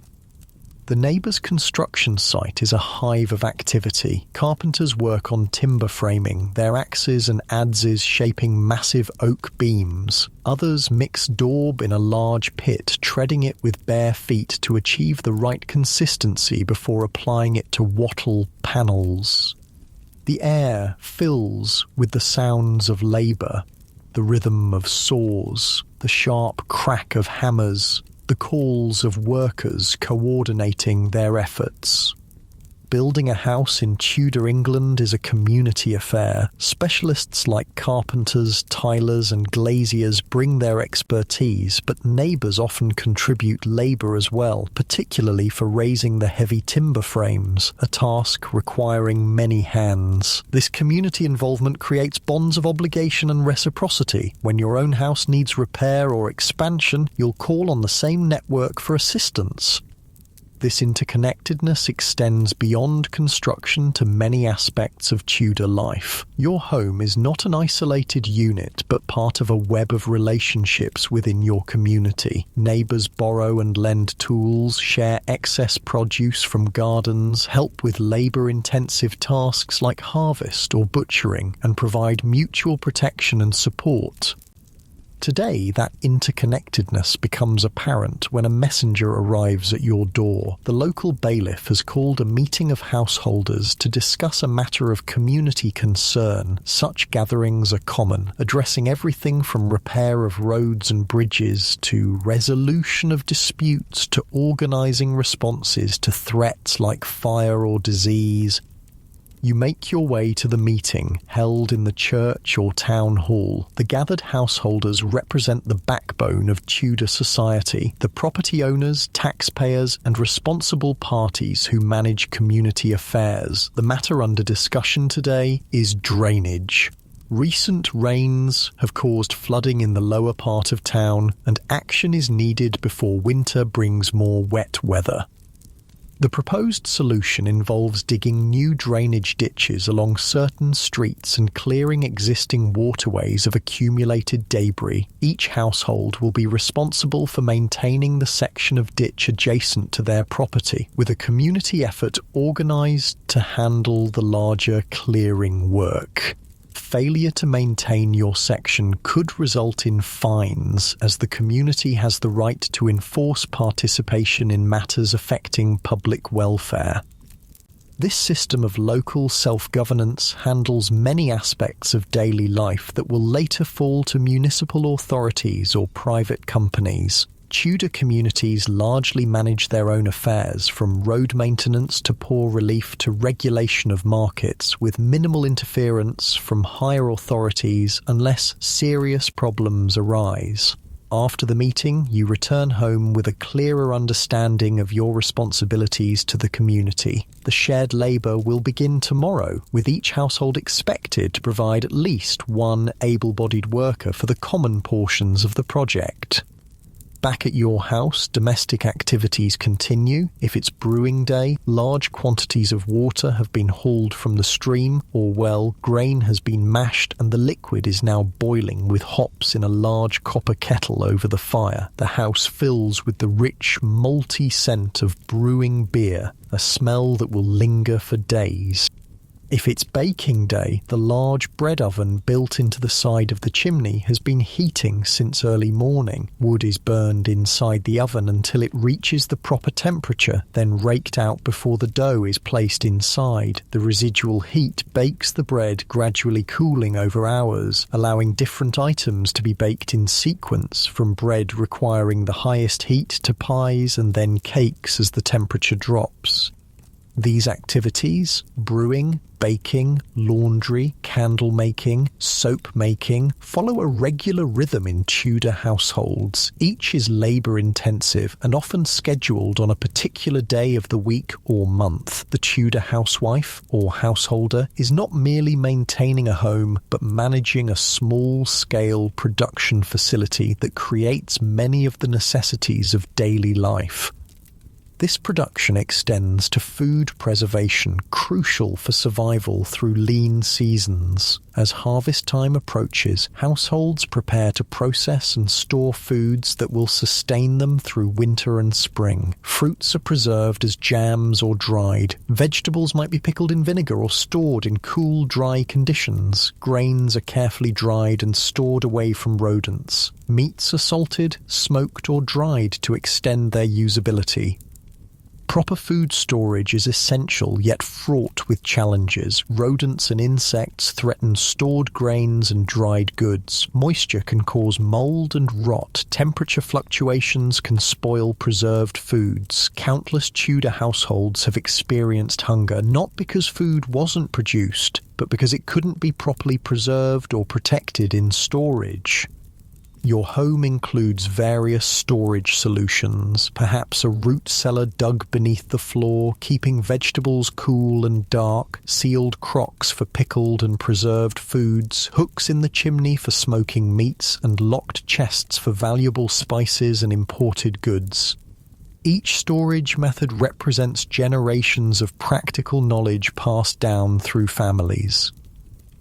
[SPEAKER 1] The neighbour's construction site is a hive of activity. Carpenters work on timber framing, their axes and adzes shaping massive oak beams. Others mix daub in a large pit, treading it with bare feet to achieve the right consistency before applying it to wattle panels. The air fills with the sounds of labour, the rhythm of saws, the sharp crack of hammers, the calls of workers coordinating their efforts. building a house in Tudor England is a community affair. Specialists like carpenters, tilers and glaziers bring their expertise, but neighbours often contribute labour as well, particularly for raising the heavy timber frames, a task requiring many hands. This community involvement creates bonds of obligation and reciprocity. When your own house needs repair or expansion, you'll call on the same network for assistance. This interconnectedness extends beyond construction to many aspects of Tudor life. Your home is not an isolated unit, but part of a web of relationships within your community. Neighbours borrow and lend tools, share excess produce from gardens, help with labour-intensive tasks like harvest or butchering, and provide mutual protection and support. Today, that interconnectedness becomes apparent when a messenger arrives at your door. The local bailiff has called a meeting of householders to discuss a matter of community concern. Such gatherings are common, addressing everything from repair of roads and bridges to resolution of disputes to organising responses to threats like fire or disease. You make your way to the meeting, held in the church or town hall. The gathered householders represent the backbone of Tudor society, the property owners, taxpayers, and responsible parties who manage community affairs. The matter under discussion today is drainage. Recent rains have caused flooding in the lower part of town, and action is needed before winter brings more wet weather. The proposed solution involves digging new drainage ditches along certain streets and clearing existing waterways of accumulated debris. Each household will be responsible for maintaining the section of ditch adjacent to their property, with a community effort organised to handle the larger clearing work. Failure to maintain your section could result in fines, as the community has the right to enforce participation in matters affecting public welfare. This system of local self-governance handles many aspects of daily life that will later fall to municipal authorities or private companies. Tudor communities largely manage their own affairs, from road maintenance to poor relief to regulation of markets, with minimal interference from higher authorities unless serious problems arise. After the meeting, you return home with a clearer understanding of your responsibilities to the community. The shared labour will begin tomorrow, with each household expected to provide at least one able-bodied worker for the common portions of the project. Back at your house, domestic activities continue. If it's brewing day, large quantities of water have been hauled from the stream or well, grain has been mashed and the liquid is now boiling with hops in a large copper kettle over the fire. The house fills with the rich, malty scent of brewing beer, a smell that will linger for days. If it's baking day, the large bread oven built into the side of the chimney has been heating since early morning. Wood is burned inside the oven until it reaches the proper temperature, then raked out before the dough is placed inside. The residual heat bakes the bread, gradually cooling over hours, allowing different items to be baked in sequence, from bread requiring the highest heat to pies and then cakes as the temperature drops. These activities, brewing, baking, laundry, candle making, soap making, follow a regular rhythm in Tudor households. Each is labour-intensive and often scheduled on a particular day of the week or month. The Tudor housewife or householder is not merely maintaining a home, but managing a small-scale production facility that creates many of the necessities of daily life. This production extends to food preservation, crucial for survival through lean seasons. As harvest time approaches, households prepare to process and store foods that will sustain them through winter and spring. Fruits are preserved as jams or dried. Vegetables might be pickled in vinegar or stored in cool, dry conditions. Grains are carefully dried and stored away from rodents. Meats are salted, smoked or dried to extend their usability. Proper food storage is essential yet fraught with challenges. Rodents and insects threaten stored grains and dried goods. Moisture can cause mold and rot. Temperature fluctuations can spoil preserved foods. Countless Tudor households have experienced hunger not because food wasn't produced, but because it couldn't be properly preserved or protected in storage. Your home includes various storage solutions, perhaps a root cellar dug beneath the floor, keeping vegetables cool and dark, sealed crocks for pickled and preserved foods, hooks in the chimney for smoking meats, and locked chests for valuable spices and imported goods. Each storage method represents generations of practical knowledge passed down through families.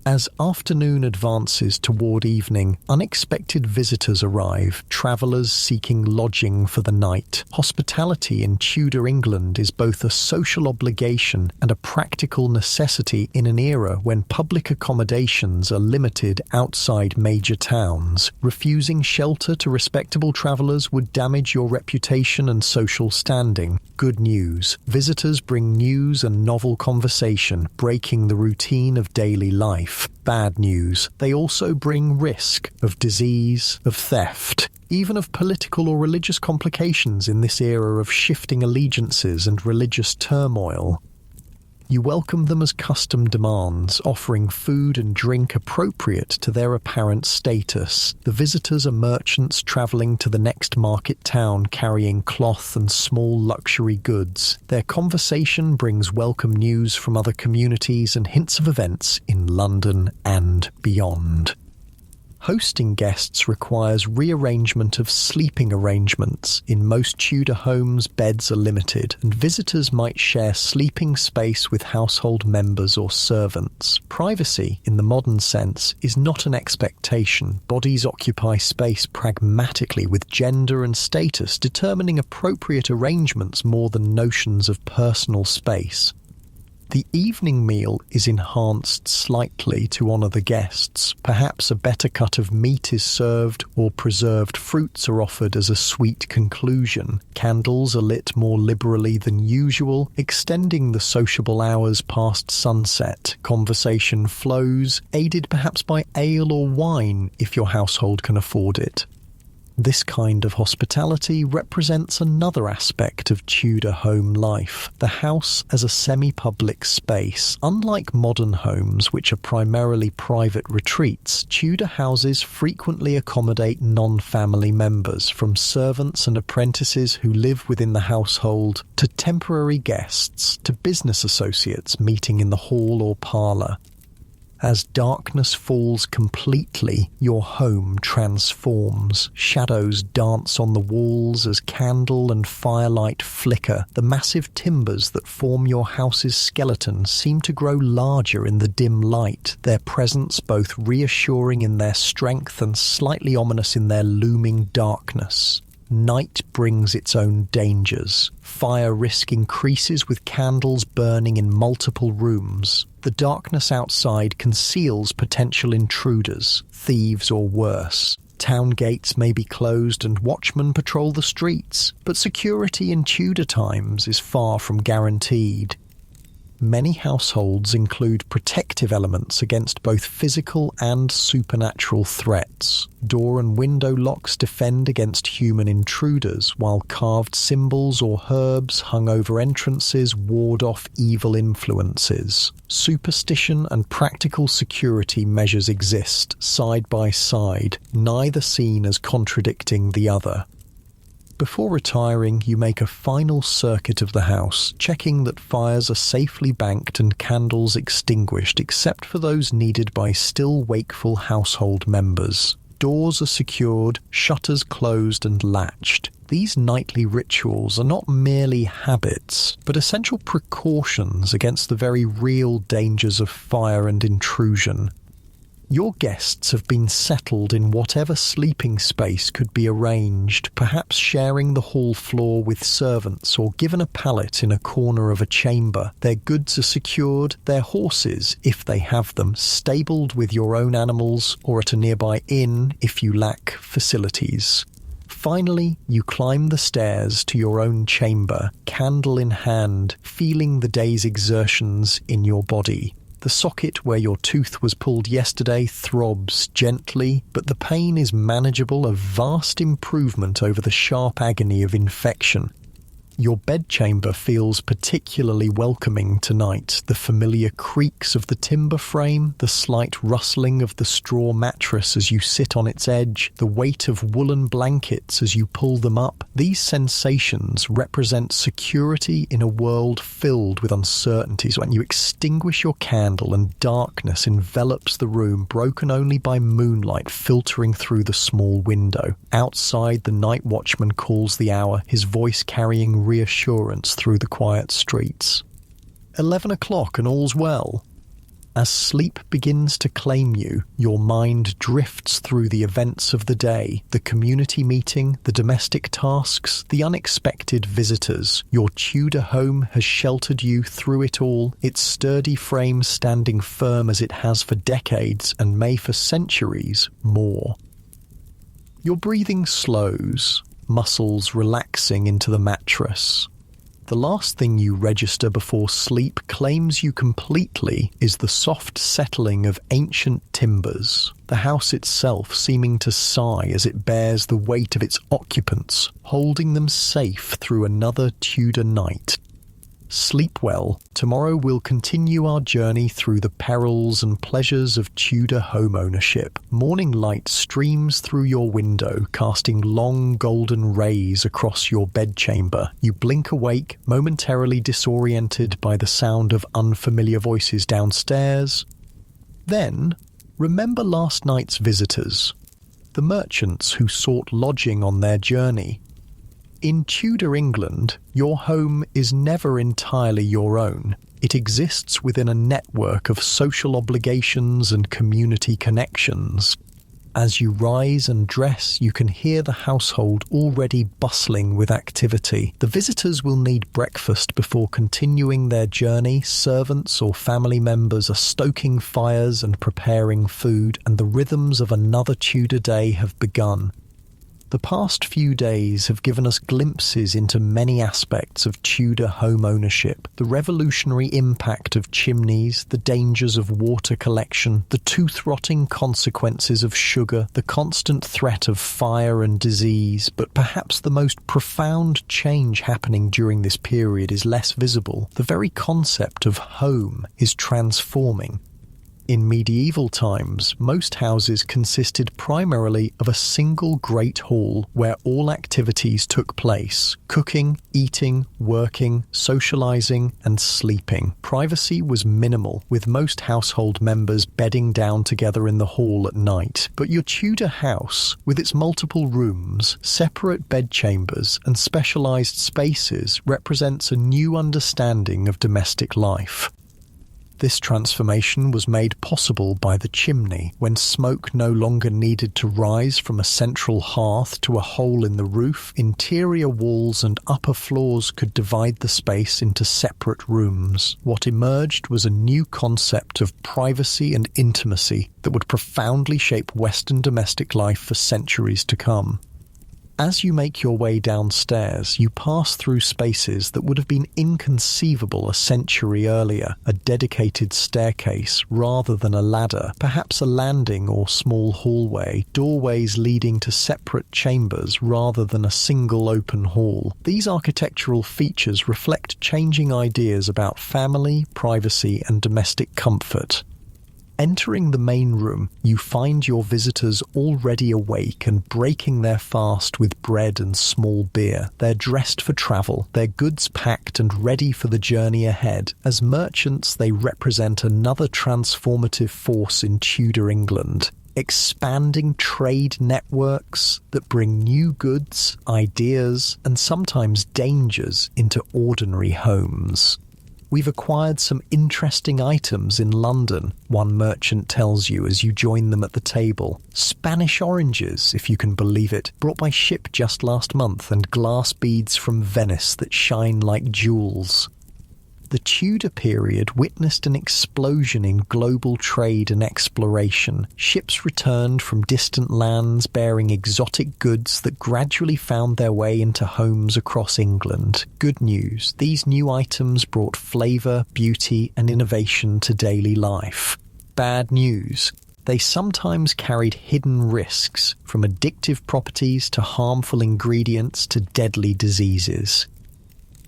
[SPEAKER 1] As afternoon advances toward evening, unexpected visitors arrive, travellers seeking lodging for the night. Hospitality in Tudor England is both a social obligation and a practical necessity in an era when public accommodations are limited outside major towns. Refusing shelter to respectable travellers would damage your reputation and social standing. Good news. Visitors bring news and novel conversation, breaking the routine of daily life. Bad news. They also bring risk of disease, of theft, even of political or religious complications in this era of shifting allegiances and religious turmoil. You welcome them as custom demands, offering food and drink appropriate to their apparent status. The visitors are merchants travelling to the next market town carrying cloth and small luxury goods. Their conversation brings welcome news from other communities and hints of events in London and beyond. Hosting guests requires rearrangement of sleeping arrangements. In most Tudor homes, beds are limited, and visitors might share sleeping space with household members or servants. Privacy, in the modern sense, is not an expectation. Bodies occupy space pragmatically, with gender and status determining appropriate arrangements more than notions of personal space. The evening meal is enhanced slightly to honour the guests. Perhaps a better cut of meat is served, or preserved fruits are offered as a sweet conclusion. Candles are lit more liberally than usual, extending the sociable hours past sunset. Conversation flows, aided perhaps by ale or wine if your household can afford it. This kind of hospitality represents another aspect of Tudor home life, the house as a semi-public space. Unlike modern homes, which are primarily private retreats, Tudor houses frequently accommodate non-family members, from servants and apprentices who live within the household, to temporary guests, to business associates meeting in the hall or parlour. As darkness falls completely, your home transforms. Shadows dance on the walls as candle and firelight flicker. The massive timbers that form your house's skeleton seem to grow larger in the dim light, their presence both reassuring in their strength and slightly ominous in their looming darkness. Night brings its own dangers. Fire risk increases with candles burning in multiple rooms. The darkness outside conceals potential intruders, thieves or worse. Town gates may be closed and watchmen patrol the streets, but security in Tudor times is far from guaranteed. Many households include protective elements against both physical and supernatural threats. Door and window locks defend against human intruders, while carved symbols or herbs hung over entrances ward off evil influences. Superstition and practical security measures exist, side by side, neither seen as contradicting the other. Before retiring, you make a final circuit of the house, checking that fires are safely banked and candles extinguished, except for those needed by still wakeful household members. Doors are secured, shutters closed and latched. These nightly rituals are not merely habits, but essential precautions against the very real dangers of fire and intrusion. Your guests have been settled in whatever sleeping space could be arranged, perhaps sharing the hall floor with servants or given a pallet in a corner of a chamber. Their goods are secured, their horses, if they have them, stabled with your own animals or at a nearby inn if you lack facilities. Finally, you climb the stairs to your own chamber, candle in hand, feeling the day's exertions in your body. The socket where your tooth was pulled yesterday throbs gently, but the pain is manageable, a vast improvement over the sharp agony of infection. Your bedchamber feels particularly welcoming tonight. The familiar creaks of the timber frame, the slight rustling of the straw mattress as you sit on its edge, the weight of woolen blankets as you pull them up. These sensations represent security in a world filled with uncertainties. When you extinguish your candle and darkness envelops the room, broken only by moonlight filtering through the small window. Outside, the night watchman calls the hour, his voice carrying reassurance through the quiet streets. 11 o'clock and all's well. As sleep begins to claim you, your mind drifts through the events of the day, the community meeting, the domestic tasks, the unexpected visitors. Your Tudor home has sheltered you through it all, its sturdy frame standing firm as it has for decades and may for centuries more. Your breathing slows, muscles relaxing into the mattress. The last thing you register before sleep claims you completely is the soft settling of ancient timbers, the house itself seeming to sigh as it bears the weight of its occupants, holding them safe through another Tudor night. Sleep well. Tomorrow we'll continue our journey through the perils and pleasures of Tudor home ownership. Morning light streams through your window, casting long golden rays across your bedchamber. You blink awake, momentarily disoriented by the sound of unfamiliar voices downstairs. Then, remember last night's visitors, the merchants who sought lodging on their journey. In Tudor England, your home is never entirely your own. It exists within a network of social obligations and community connections. As you rise and dress, you can hear the household already bustling with activity. The visitors will need breakfast before continuing their journey. Servants or family members are stoking fires and preparing food, and the rhythms of another Tudor day have begun. The past few days have given us glimpses into many aspects of Tudor home ownership, the revolutionary impact of chimneys, the dangers of water collection, the tooth-rotting consequences of sugar, the constant threat of fire and disease, but perhaps the most profound change happening during this period is less visible. The very concept of home is transforming. In medieval times, most houses consisted primarily of a single great hall where all activities took place: cooking, eating, working, socializing, and sleeping. Privacy was minimal, with most household members bedding down together in the hall at night. But your Tudor house, with its multiple rooms, separate bedchambers, and specialized spaces, represents a new understanding of domestic life. This transformation was made possible by the chimney, when smoke no longer needed to rise from a central hearth to a hole in the roof. Interior walls and upper floors could divide the space into separate rooms. What emerged was a new concept of privacy and intimacy that would profoundly shape Western domestic life for centuries to come. As you make your way downstairs, you pass through spaces that would have been inconceivable a century earlier: a dedicated staircase rather than a ladder, perhaps a landing or small hallway, doorways leading to separate chambers rather than a single open hall. These architectural features reflect changing ideas about family, privacy, and domestic comfort. Entering the main room, you find your visitors already awake and breaking their fast with bread and small beer. They're dressed for travel, their goods packed and ready for the journey ahead. As merchants, they represent another transformative force in Tudor England, expanding trade networks that bring new goods, ideas, and sometimes dangers into ordinary homes. We've acquired some interesting items in London, one merchant tells you as you join them at the table. Spanish oranges, if you can believe it, brought by ship just last month, and glass beads from Venice that shine like jewels. The Tudor period witnessed an explosion in global trade and exploration. Ships returned from distant lands bearing exotic goods that gradually found their way into homes across England. Good news, these new items brought flavour, beauty, and innovation to daily life. Bad news, they sometimes carried hidden risks, from addictive properties to harmful ingredients to deadly diseases.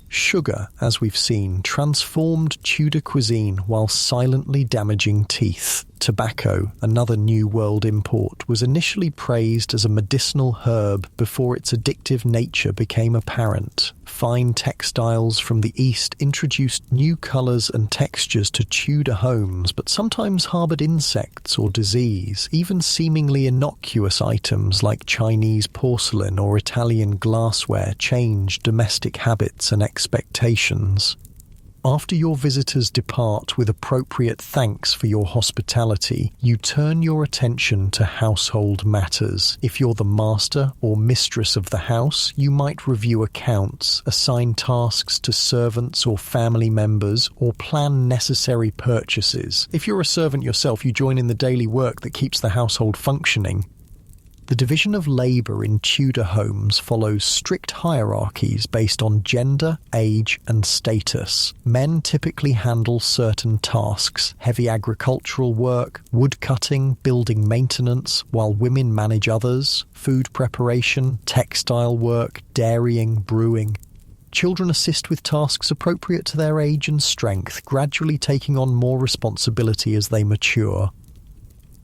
[SPEAKER 1] Sugar, as we've seen, transformed Tudor cuisine while silently damaging teeth. Tobacco, another New World import, was initially praised as a medicinal herb before its addictive nature became apparent. Fine textiles from the East introduced new colours and textures to Tudor homes, but sometimes harboured insects or disease. Even seemingly innocuous items like Chinese porcelain or Italian glassware changed domestic habits and expectations. After your visitors depart with appropriate thanks for your hospitality, you turn your attention to household matters. If you're the master or mistress of the house, you might review accounts, assign tasks to servants or family members, or plan necessary purchases. If you're a servant yourself, you join in the daily work that keeps the household functioning. The division of labour in Tudor homes follows strict hierarchies based on gender, age, and status. Men typically handle certain tasks, heavy agricultural work, wood cutting, building maintenance, while women manage others, food preparation, textile work, dairying, brewing. Children assist with tasks appropriate to their age and strength, gradually taking on more responsibility as they mature.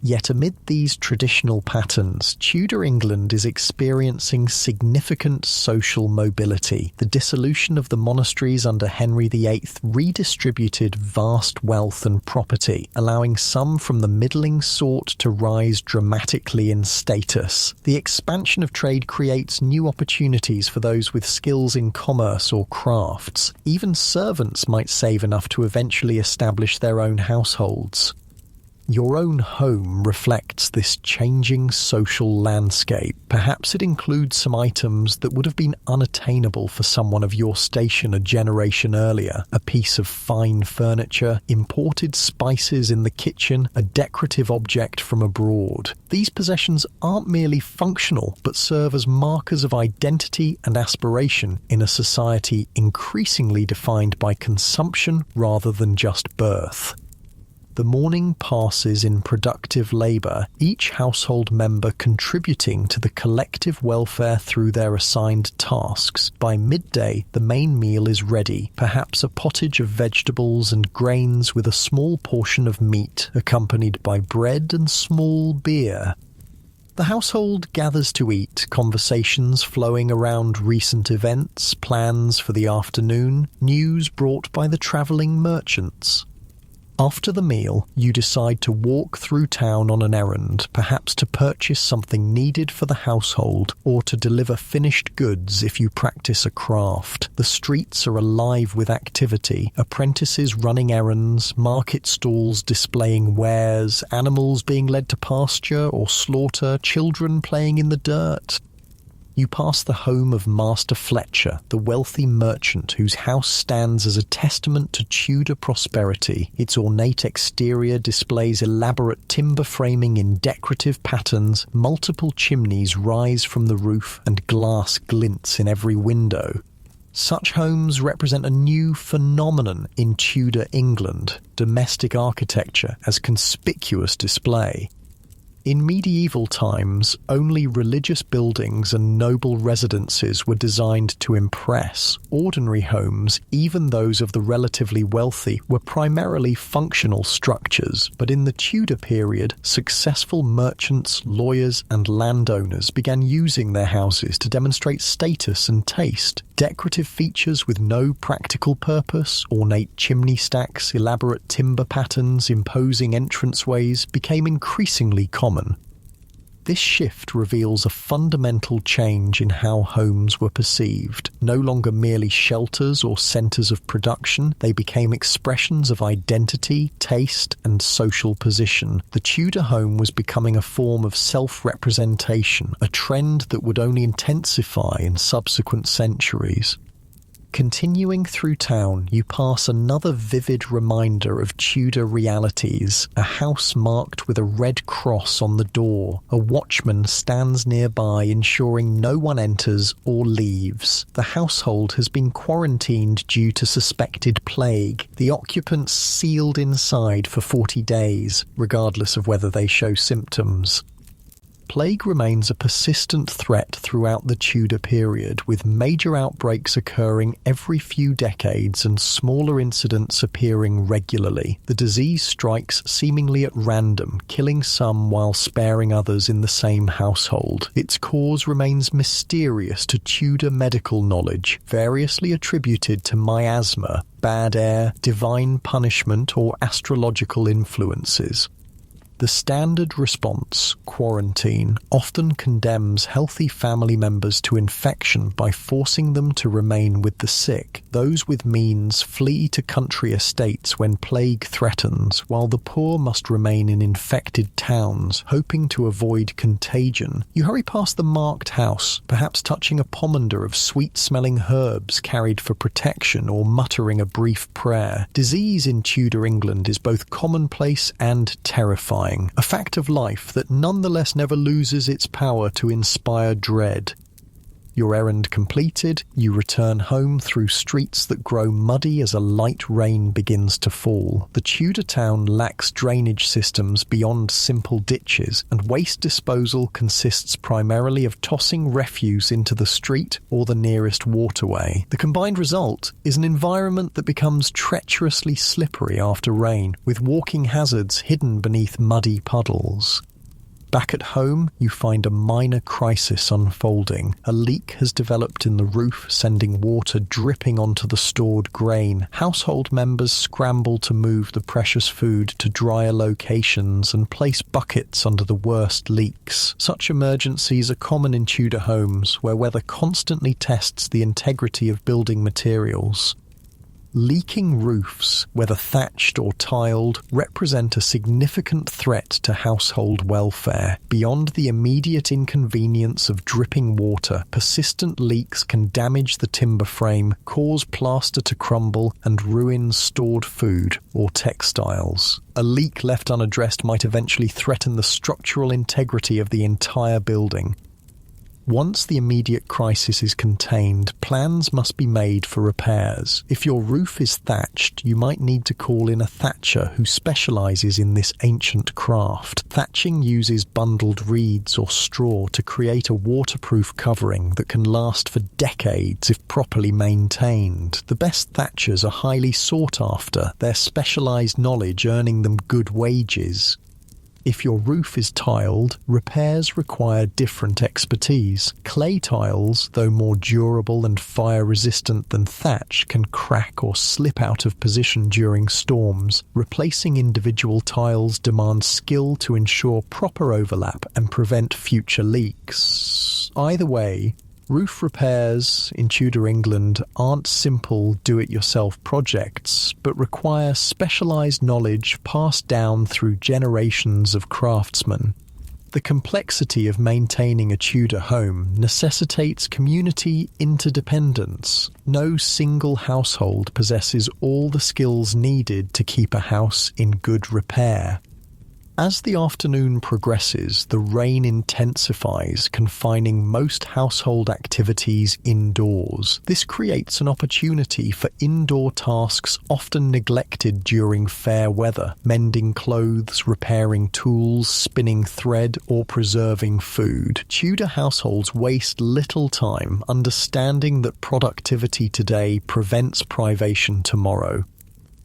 [SPEAKER 1] Yet amid these traditional patterns, Tudor England is experiencing significant social mobility. The dissolution of the monasteries under Henry VIII redistributed vast wealth and property, allowing some from the middling sort to rise dramatically in status. The expansion of trade creates new opportunities for those with skills in commerce or crafts. Even servants might save enough to eventually establish their own households. Your own home reflects this changing social landscape. Perhaps it includes some items that would have been unattainable for someone of your station a generation earlier. A piece of fine furniture, imported spices in the kitchen, a decorative object from abroad. These possessions aren't merely functional, but serve as markers of identity and aspiration in a society increasingly defined by consumption rather than just birth. The morning passes in productive labour, each household member contributing to the collective welfare through their assigned tasks. By midday, the main meal is ready, perhaps a pottage of vegetables and grains with a small portion of meat, accompanied by bread and small beer. The household gathers to eat, conversations flowing around recent events, plans for the afternoon, news brought by the travelling merchants. After the meal, you decide to walk through town on an errand, perhaps to purchase something needed for the household or to deliver finished goods if you practice a craft. The streets are alive with activity, apprentices running errands, market stalls displaying wares, animals being led to pasture or slaughter, children playing in the dirt. You pass the home of Master Fletcher, the wealthy merchant whose house stands as a testament to Tudor prosperity. Its ornate exterior displays elaborate timber framing in decorative patterns, multiple chimneys rise from the roof, and glass glints in every window. Such homes represent a new phenomenon in Tudor England, domestic architecture as conspicuous display. In medieval times, only religious buildings and noble residences were designed to impress. Ordinary homes, even those of the relatively wealthy, were primarily functional structures, but in the Tudor period, successful merchants, lawyers, and landowners began using their houses to demonstrate status and taste. Decorative features with no practical purpose, ornate chimney stacks, elaborate timber patterns, imposing entranceways became increasingly common. This shift reveals a fundamental change in how homes were perceived. No longer merely shelters or centres of production, they became expressions of identity, taste, and social position. The Tudor home was becoming a form of self-representation, a trend that would only intensify in subsequent centuries. Continuing through town, you pass another vivid reminder of Tudor realities, a house marked with a red cross on the door. A watchman stands nearby ensuring no one enters or leaves. The household has been quarantined due to suspected plague. The occupants sealed inside for 40 days, regardless of whether they show symptoms. Plague remains a persistent threat throughout the Tudor period, with major outbreaks occurring every few decades and smaller incidents appearing regularly. The disease strikes seemingly at random, killing some while sparing others in the same household. Its cause remains mysterious to Tudor medical knowledge, variously attributed to miasma, bad air, divine punishment, or astrological influences. The standard response, quarantine, often condemns healthy family members to infection by forcing them to remain with the sick. Those with means flee to country estates when plague threatens, while the poor must remain in infected towns, hoping to avoid contagion. You hurry past the marked house, perhaps touching a pomander of sweet-smelling herbs carried for protection or muttering a brief prayer. Disease in Tudor England is both commonplace and terrifying. A fact of life that nonetheless never loses its power to inspire dread. Your errand completed, you return home through streets that grow muddy as a light rain begins to fall. The Tudor town lacks drainage systems beyond simple ditches, and waste disposal consists primarily of tossing refuse into the street or the nearest waterway. The combined result is an environment that becomes treacherously slippery after rain, with walking hazards hidden beneath muddy puddles. Back at home, you find a minor crisis unfolding. A leak has developed in the roof, sending water dripping onto the stored grain. Household members scramble to move the precious food to drier locations and place buckets under the worst leaks. Such emergencies are common in Tudor homes, where weather constantly tests the integrity of building materials. Leaking roofs, whether thatched or tiled, represent a significant threat to household welfare. Beyond the immediate inconvenience of dripping water, persistent leaks can damage the timber frame, cause plaster to crumble, and ruin stored food or textiles. A leak left unaddressed might eventually threaten the structural integrity of the entire building. Once the immediate crisis is contained, plans must be made for repairs. If your roof is thatched, you might need to call in a thatcher who specializes in this ancient craft. Thatching uses bundled reeds or straw to create a waterproof covering that can last for decades if properly maintained. The best thatchers are highly sought after, their specialized knowledge earning them good wages. If your roof is tiled, repairs require different expertise. Clay tiles, though more durable and fire-resistant than thatch, can crack or slip out of position during storms. Replacing individual tiles demands skill to ensure proper overlap and prevent future leaks. Either way, roof repairs in Tudor England aren't simple do-it-yourself projects, but require specialised knowledge passed down through generations of craftsmen. The complexity of maintaining a Tudor home necessitates community interdependence. No single household possesses all the skills needed to keep a house in good repair. As the afternoon progresses, the rain intensifies, confining most household activities indoors. This creates an opportunity for indoor tasks often neglected during fair weather: mending clothes, repairing tools, spinning thread, or preserving food. Tudor households waste little time understanding that productivity today prevents privation tomorrow.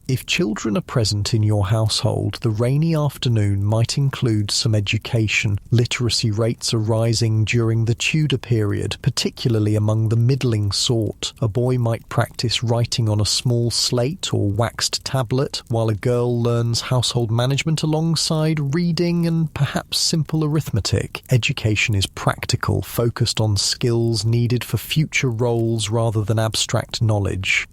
[SPEAKER 1] If children are present in your household, the rainy afternoon might include some education. Literacy rates are rising during the Tudor period, particularly among the middling sort. A boy might practice writing on a small slate or waxed tablet, while a girl learns household management alongside reading and perhaps simple arithmetic. Education is practical, focused on skills needed for future roles rather than abstract knowledge.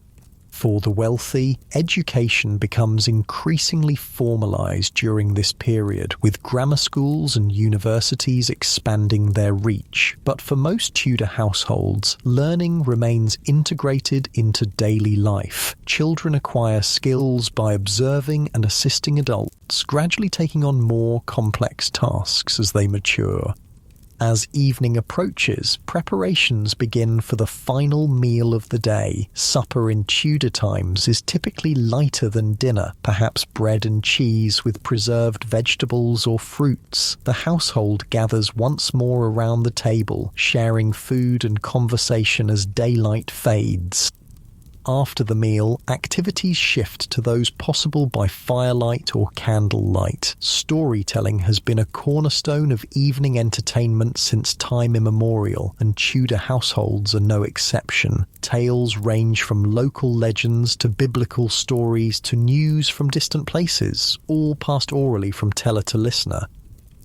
[SPEAKER 1] For the wealthy, education becomes increasingly formalized during this period, with grammar schools and universities expanding their reach. But for most Tudor households, learning remains integrated into daily life. Children acquire skills by observing and assisting adults, gradually taking on more complex tasks as they mature. As evening approaches, preparations begin for the final meal of the day. Supper in Tudor times is typically lighter than dinner, perhaps bread and cheese with preserved vegetables or fruits. The household gathers once more around the table, sharing food and conversation as daylight fades. After the meal, activities shift to those possible by firelight or candlelight. Storytelling has been a cornerstone of evening entertainment since time immemorial, and Tudor households are no exception. Tales range from local legends to biblical stories to news from distant places, all passed orally from teller to listener.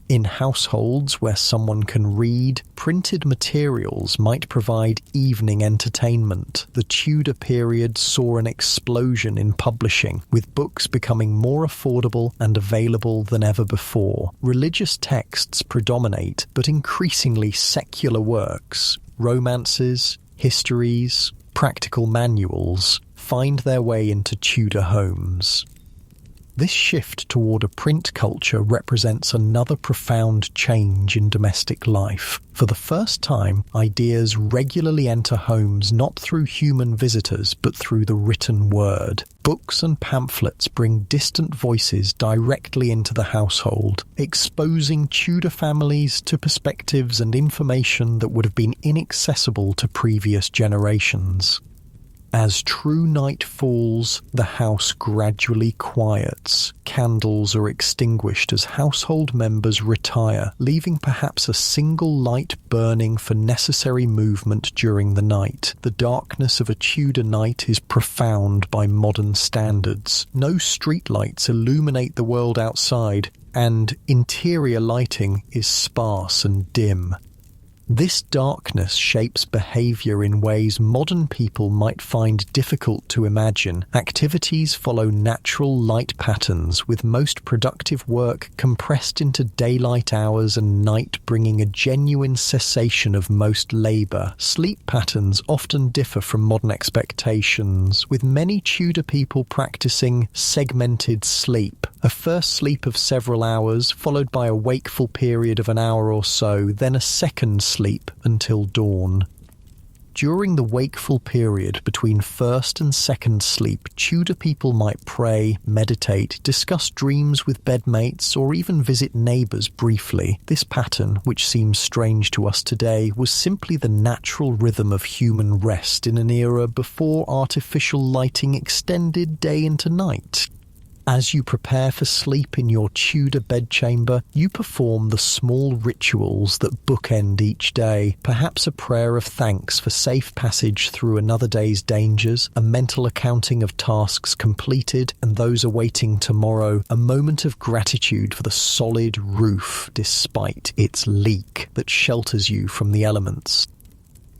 [SPEAKER 1] In households where someone can read, printed materials might provide evening entertainment. The Tudor period saw an explosion in publishing, with books becoming more affordable and available than ever before. Religious texts predominate, but increasingly secular works, romances, histories, practical manuals find their way into Tudor homes. This shift toward a print culture represents another profound change in domestic life. For the first time, ideas regularly enter homes not through human visitors, but through the written word. Books and pamphlets bring distant voices directly into the household, exposing Tudor families to perspectives and information that would have been inaccessible to previous generations. As true night falls, the house gradually quiets. Candles are extinguished as household members retire, leaving perhaps a single light burning for necessary movement during the night. The darkness of a Tudor night is profound by modern standards. No streetlights illuminate the world outside, and interior lighting is sparse and dim. This darkness shapes behavior in ways modern people might find difficult to imagine. Activities follow natural light patterns, with most productive work compressed into daylight hours and night bringing a genuine cessation of most labor. Sleep patterns often differ from modern expectations, with many Tudor people practicing segmented sleep. A first sleep of several hours, followed by a wakeful period of an hour or so, then a second sleep until dawn. During the wakeful period between first and second sleep, Tudor people might pray, meditate, discuss dreams with bedmates, or even visit neighbours briefly. This pattern, which seems strange to us today, was simply the natural rhythm of human rest in an era before artificial lighting extended day into night. As you prepare for sleep in your Tudor bedchamber, you perform the small rituals that bookend each day, perhaps a prayer of thanks for safe passage through another day's dangers, a mental accounting of tasks completed and those awaiting tomorrow, a moment of gratitude for the solid roof despite its leak that shelters you from the elements.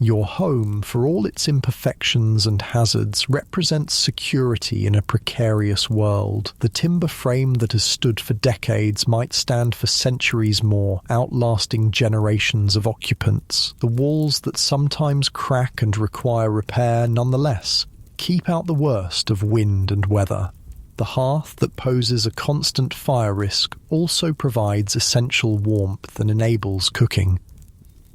[SPEAKER 1] Your home, for all its imperfections and hazards, represents security in a precarious world. The timber frame that has stood for decades might stand for centuries more, outlasting generations of occupants. The walls that sometimes crack and require repair nonetheless keep out the worst of wind and weather. The hearth that poses a constant fire risk also provides essential warmth and enables cooking.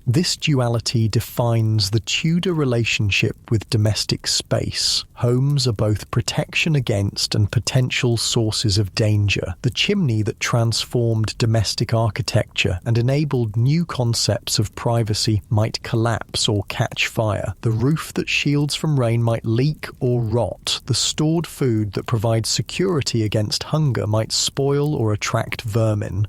[SPEAKER 1] This duality defines the Tudor relationship with domestic space. Homes are both protection against and potential sources of danger. The chimney that transformed domestic architecture and enabled new concepts of privacy might collapse or catch fire. The roof that shields from rain might leak or rot. The stored food that provides security against hunger might spoil or attract vermin.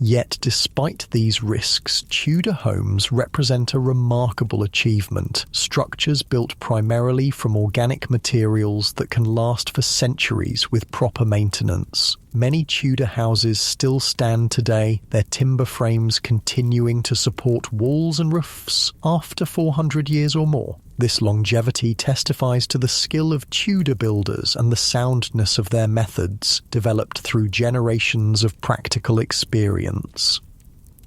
[SPEAKER 1] Yet, despite these risks, Tudor homes represent a remarkable achievement. Structures built primarily from organic materials that can last for centuries with proper maintenance. Many Tudor houses still stand today, their timber frames continuing to support walls and roofs after 400 years or more. This longevity testifies to the skill of Tudor builders and the soundness of their methods, developed through generations of practical experience.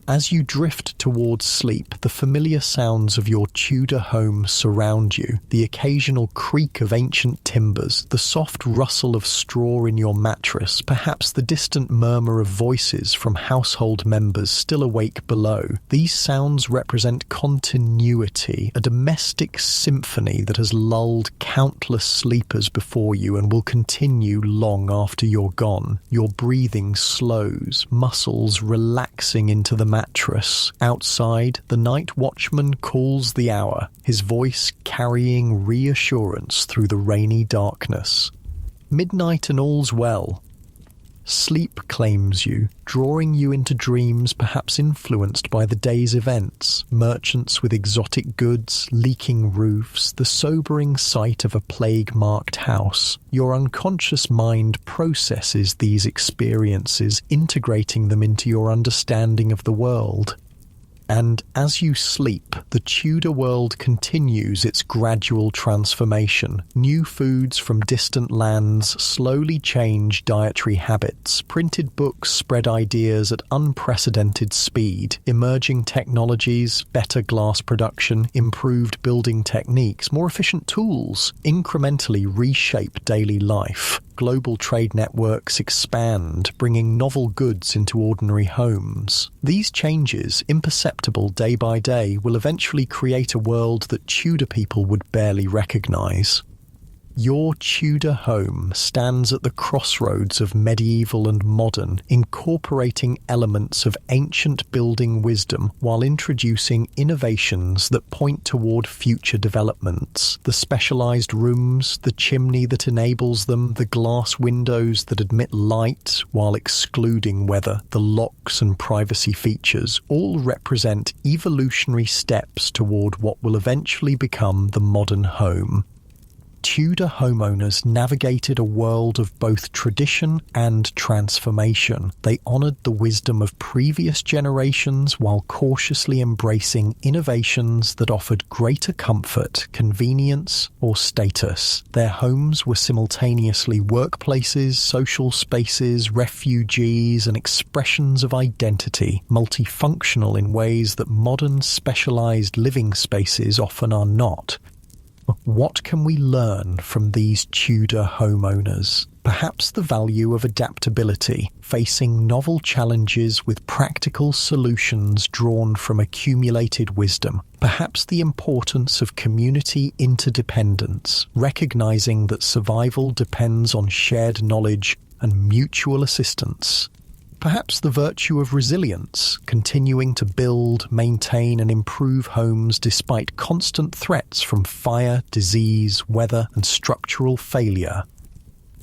[SPEAKER 1] As you drift towards sleep, the familiar sounds of your Tudor home surround you, the occasional creak of ancient timbers, the soft rustle of straw in your mattress, perhaps the distant murmur of voices from household members still awake below. These sounds represent continuity, a domestic symphony that has lulled countless sleepers before you and will continue long after you're gone. Your breathing slows, muscles relaxing into the mattress. Outside, the night watchman calls the hour, his voice carrying reassurance through the rainy darkness. Midnight and all's well. Sleep claims you, drawing you into dreams perhaps influenced by the day's events, merchants with exotic goods, leaking roofs, the sobering sight of a plague-marked house. Your unconscious mind processes these experiences, integrating them into your understanding of the world. And as you sleep, the Tudor world continues its gradual transformation. New foods from distant lands slowly change dietary habits. Printed books spread ideas at unprecedented speed. Emerging technologies, better glass production, improved building techniques, more efficient tools, incrementally reshape daily life. Global trade networks expand, bringing novel goods into ordinary homes. These changes, imperceptible day by day, will eventually create a world that Tudor people would barely recognize. Your Tudor home stands at the crossroads of medieval and modern, incorporating elements of ancient building wisdom while introducing innovations that point toward future developments. The specialized rooms, the chimney that enables them, the glass windows that admit light while excluding weather, the locks and privacy features, all represent evolutionary steps toward what will eventually become the modern home. Tudor homeowners navigated a world of both tradition and transformation. They honored the wisdom of previous generations while cautiously embracing innovations that offered greater comfort, convenience, or status. Their homes were simultaneously workplaces, social spaces, refuges, and expressions of identity, multifunctional in ways that modern specialized living spaces often are not. What can we learn from these Tudor homeowners? Perhaps the value of adaptability, facing novel challenges with practical solutions drawn from accumulated wisdom. Perhaps the importance of community interdependence, recognizing that survival depends on shared knowledge and mutual assistance. Perhaps the virtue of resilience, continuing to build, maintain and improve homes despite constant threats from fire, disease, weather and structural failure.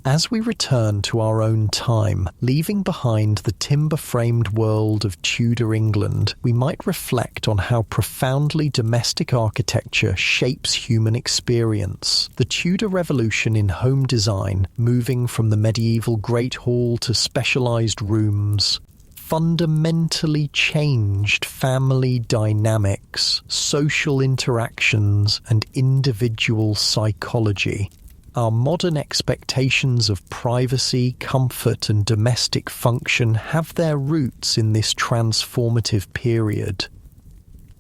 [SPEAKER 1] As we return to our own time, leaving behind the timber-framed world of Tudor England, we might reflect on how profoundly domestic architecture shapes human experience. The Tudor Revolution in home design, moving from the medieval Great Hall to specialized rooms, fundamentally changed family dynamics, social interactions, and individual psychology. Our modern expectations of privacy, comfort, and domestic function have their roots in this transformative period.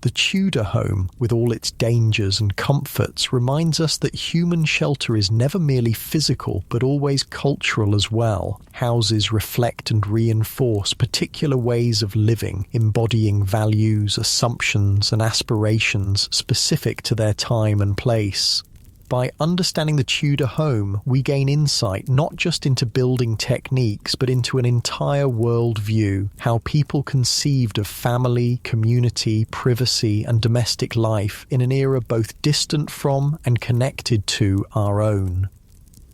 [SPEAKER 1] The Tudor home, with all its dangers and comforts, reminds us that human shelter is never merely physical, but always cultural as well. Houses reflect and reinforce particular ways of living, embodying values, assumptions, and aspirations specific to their time and place. By understanding the Tudor home, we gain insight not just into building techniques, but into an entire worldview, how people conceived of family, community, privacy, and domestic life in an era both distant from and connected to our own.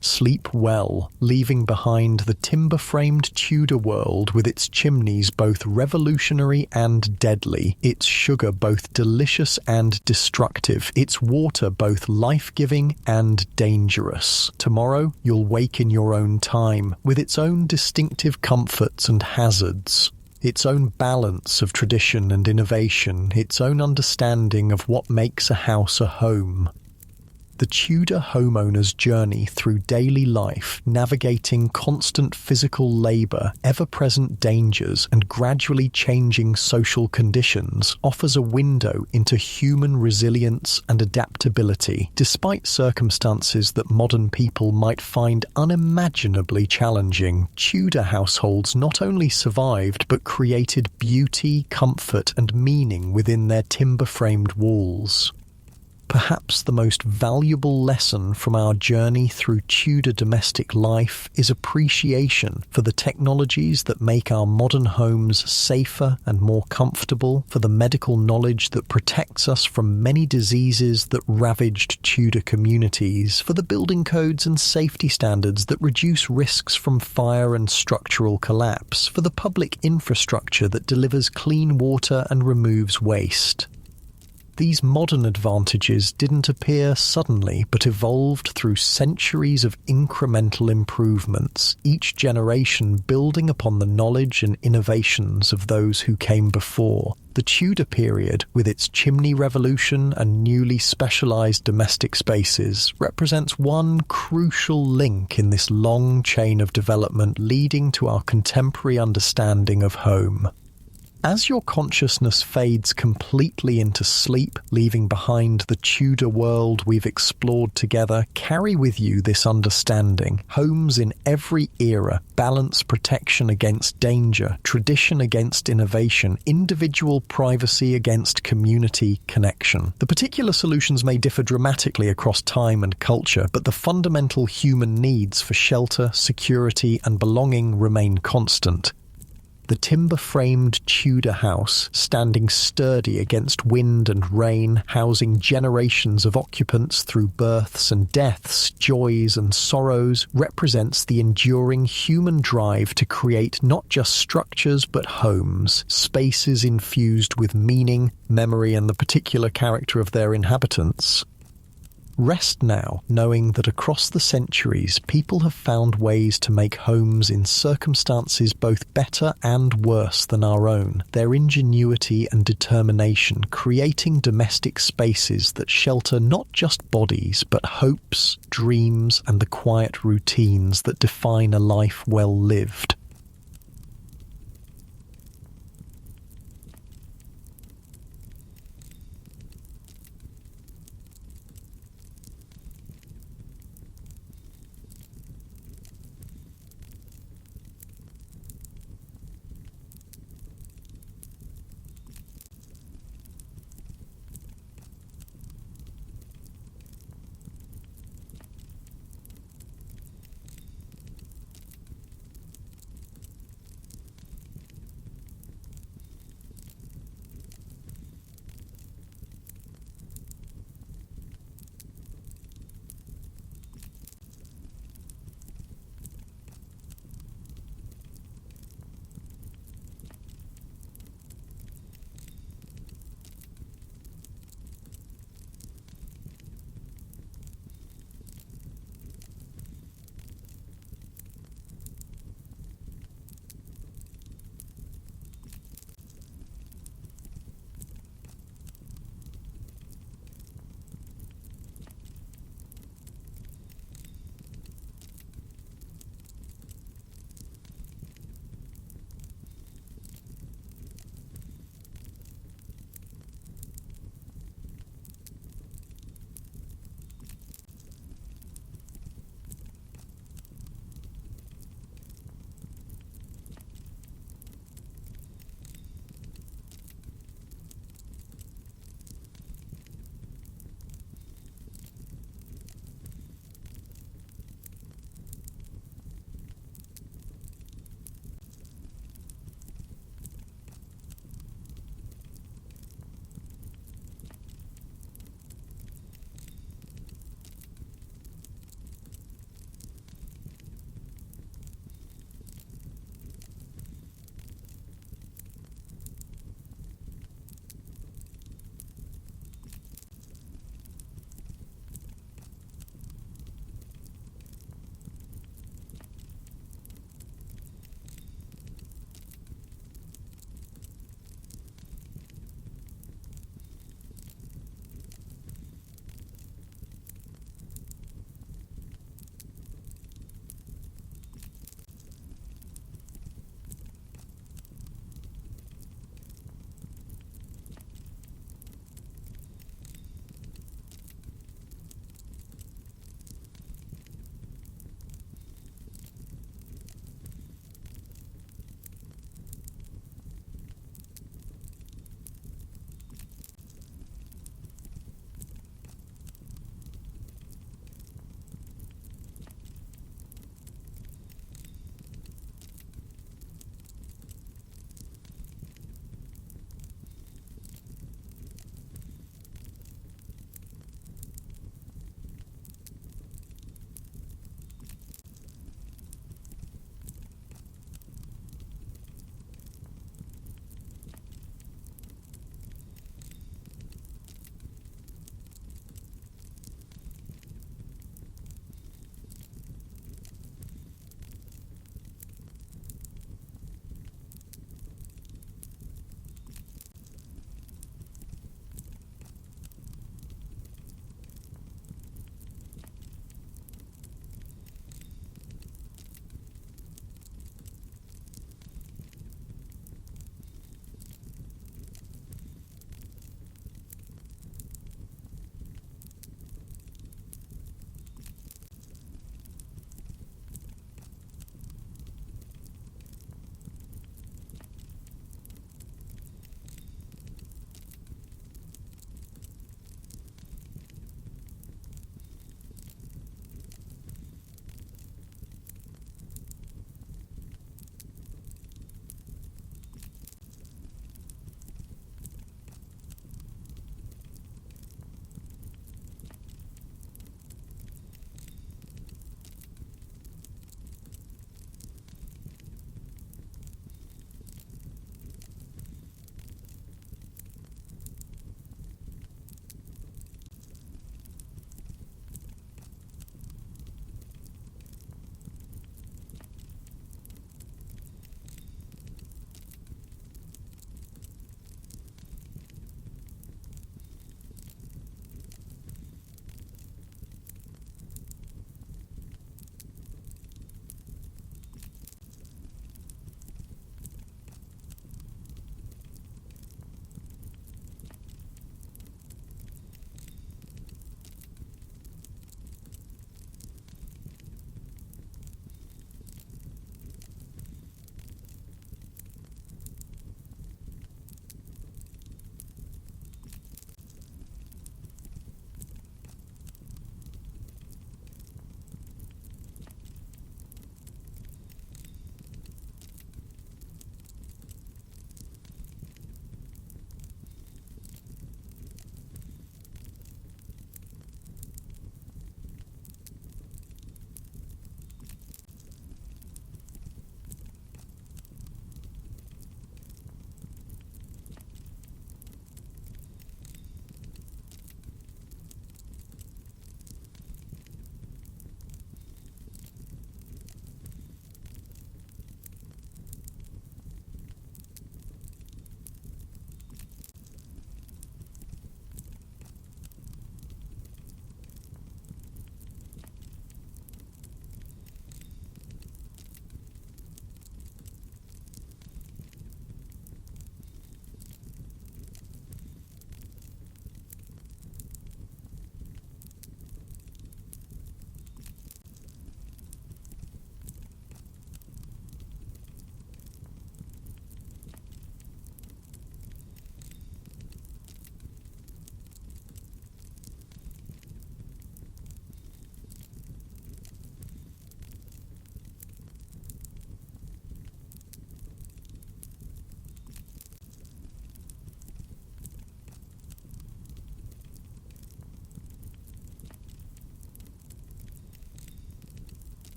[SPEAKER 1] Sleep well, leaving behind the timber-framed Tudor world with its chimneys both revolutionary and deadly, its sugar both delicious and destructive, its water both life-giving and dangerous. Tomorrow, you'll wake in your own time, with its own distinctive comforts and hazards. Its own balance of tradition and innovation, its own understanding of what makes a house a home. The Tudor homeowner's journey through daily life, navigating constant physical labour, ever-present dangers, and gradually changing social conditions, offers a window into human resilience and adaptability, despite circumstances that modern people might find unimaginably challenging. Tudor households not only survived but created beauty, comfort, and meaning within their timber-framed walls. Perhaps the most valuable lesson from our journey through Tudor domestic life is appreciation for the technologies that make our modern homes safer and more comfortable, for the medical knowledge that protects us from many diseases that ravaged Tudor communities, for the building codes and safety standards that reduce risks from fire and structural collapse, for the public infrastructure that delivers clean water and removes waste. These modern advantages didn't appear suddenly, but evolved through centuries of incremental improvements, each generation building upon the knowledge and innovations of those who came before. The Tudor period, with its chimney revolution and newly specialised domestic spaces, represents one crucial link in this long chain of development leading to our contemporary understanding of home. As your consciousness fades completely into sleep, leaving behind the Tudor world we've explored together, carry with you this understanding. Homes in every era balance protection against danger, tradition against innovation, individual privacy against community connection. The particular solutions may differ dramatically across time and culture, but the fundamental human needs for shelter, security, and belonging remain constant. The timber-framed Tudor house, standing sturdy against wind and rain, housing generations of occupants through births and deaths, joys and sorrows, represents the enduring human drive to create not just structures but homes, spaces infused with meaning, memory, and the particular character of their inhabitants. Rest now, knowing that across the centuries, people have found ways to make homes in circumstances both better and worse than our own. Their ingenuity and determination creating domestic spaces that shelter not just bodies, but hopes, dreams, and the quiet routines that define a life well lived.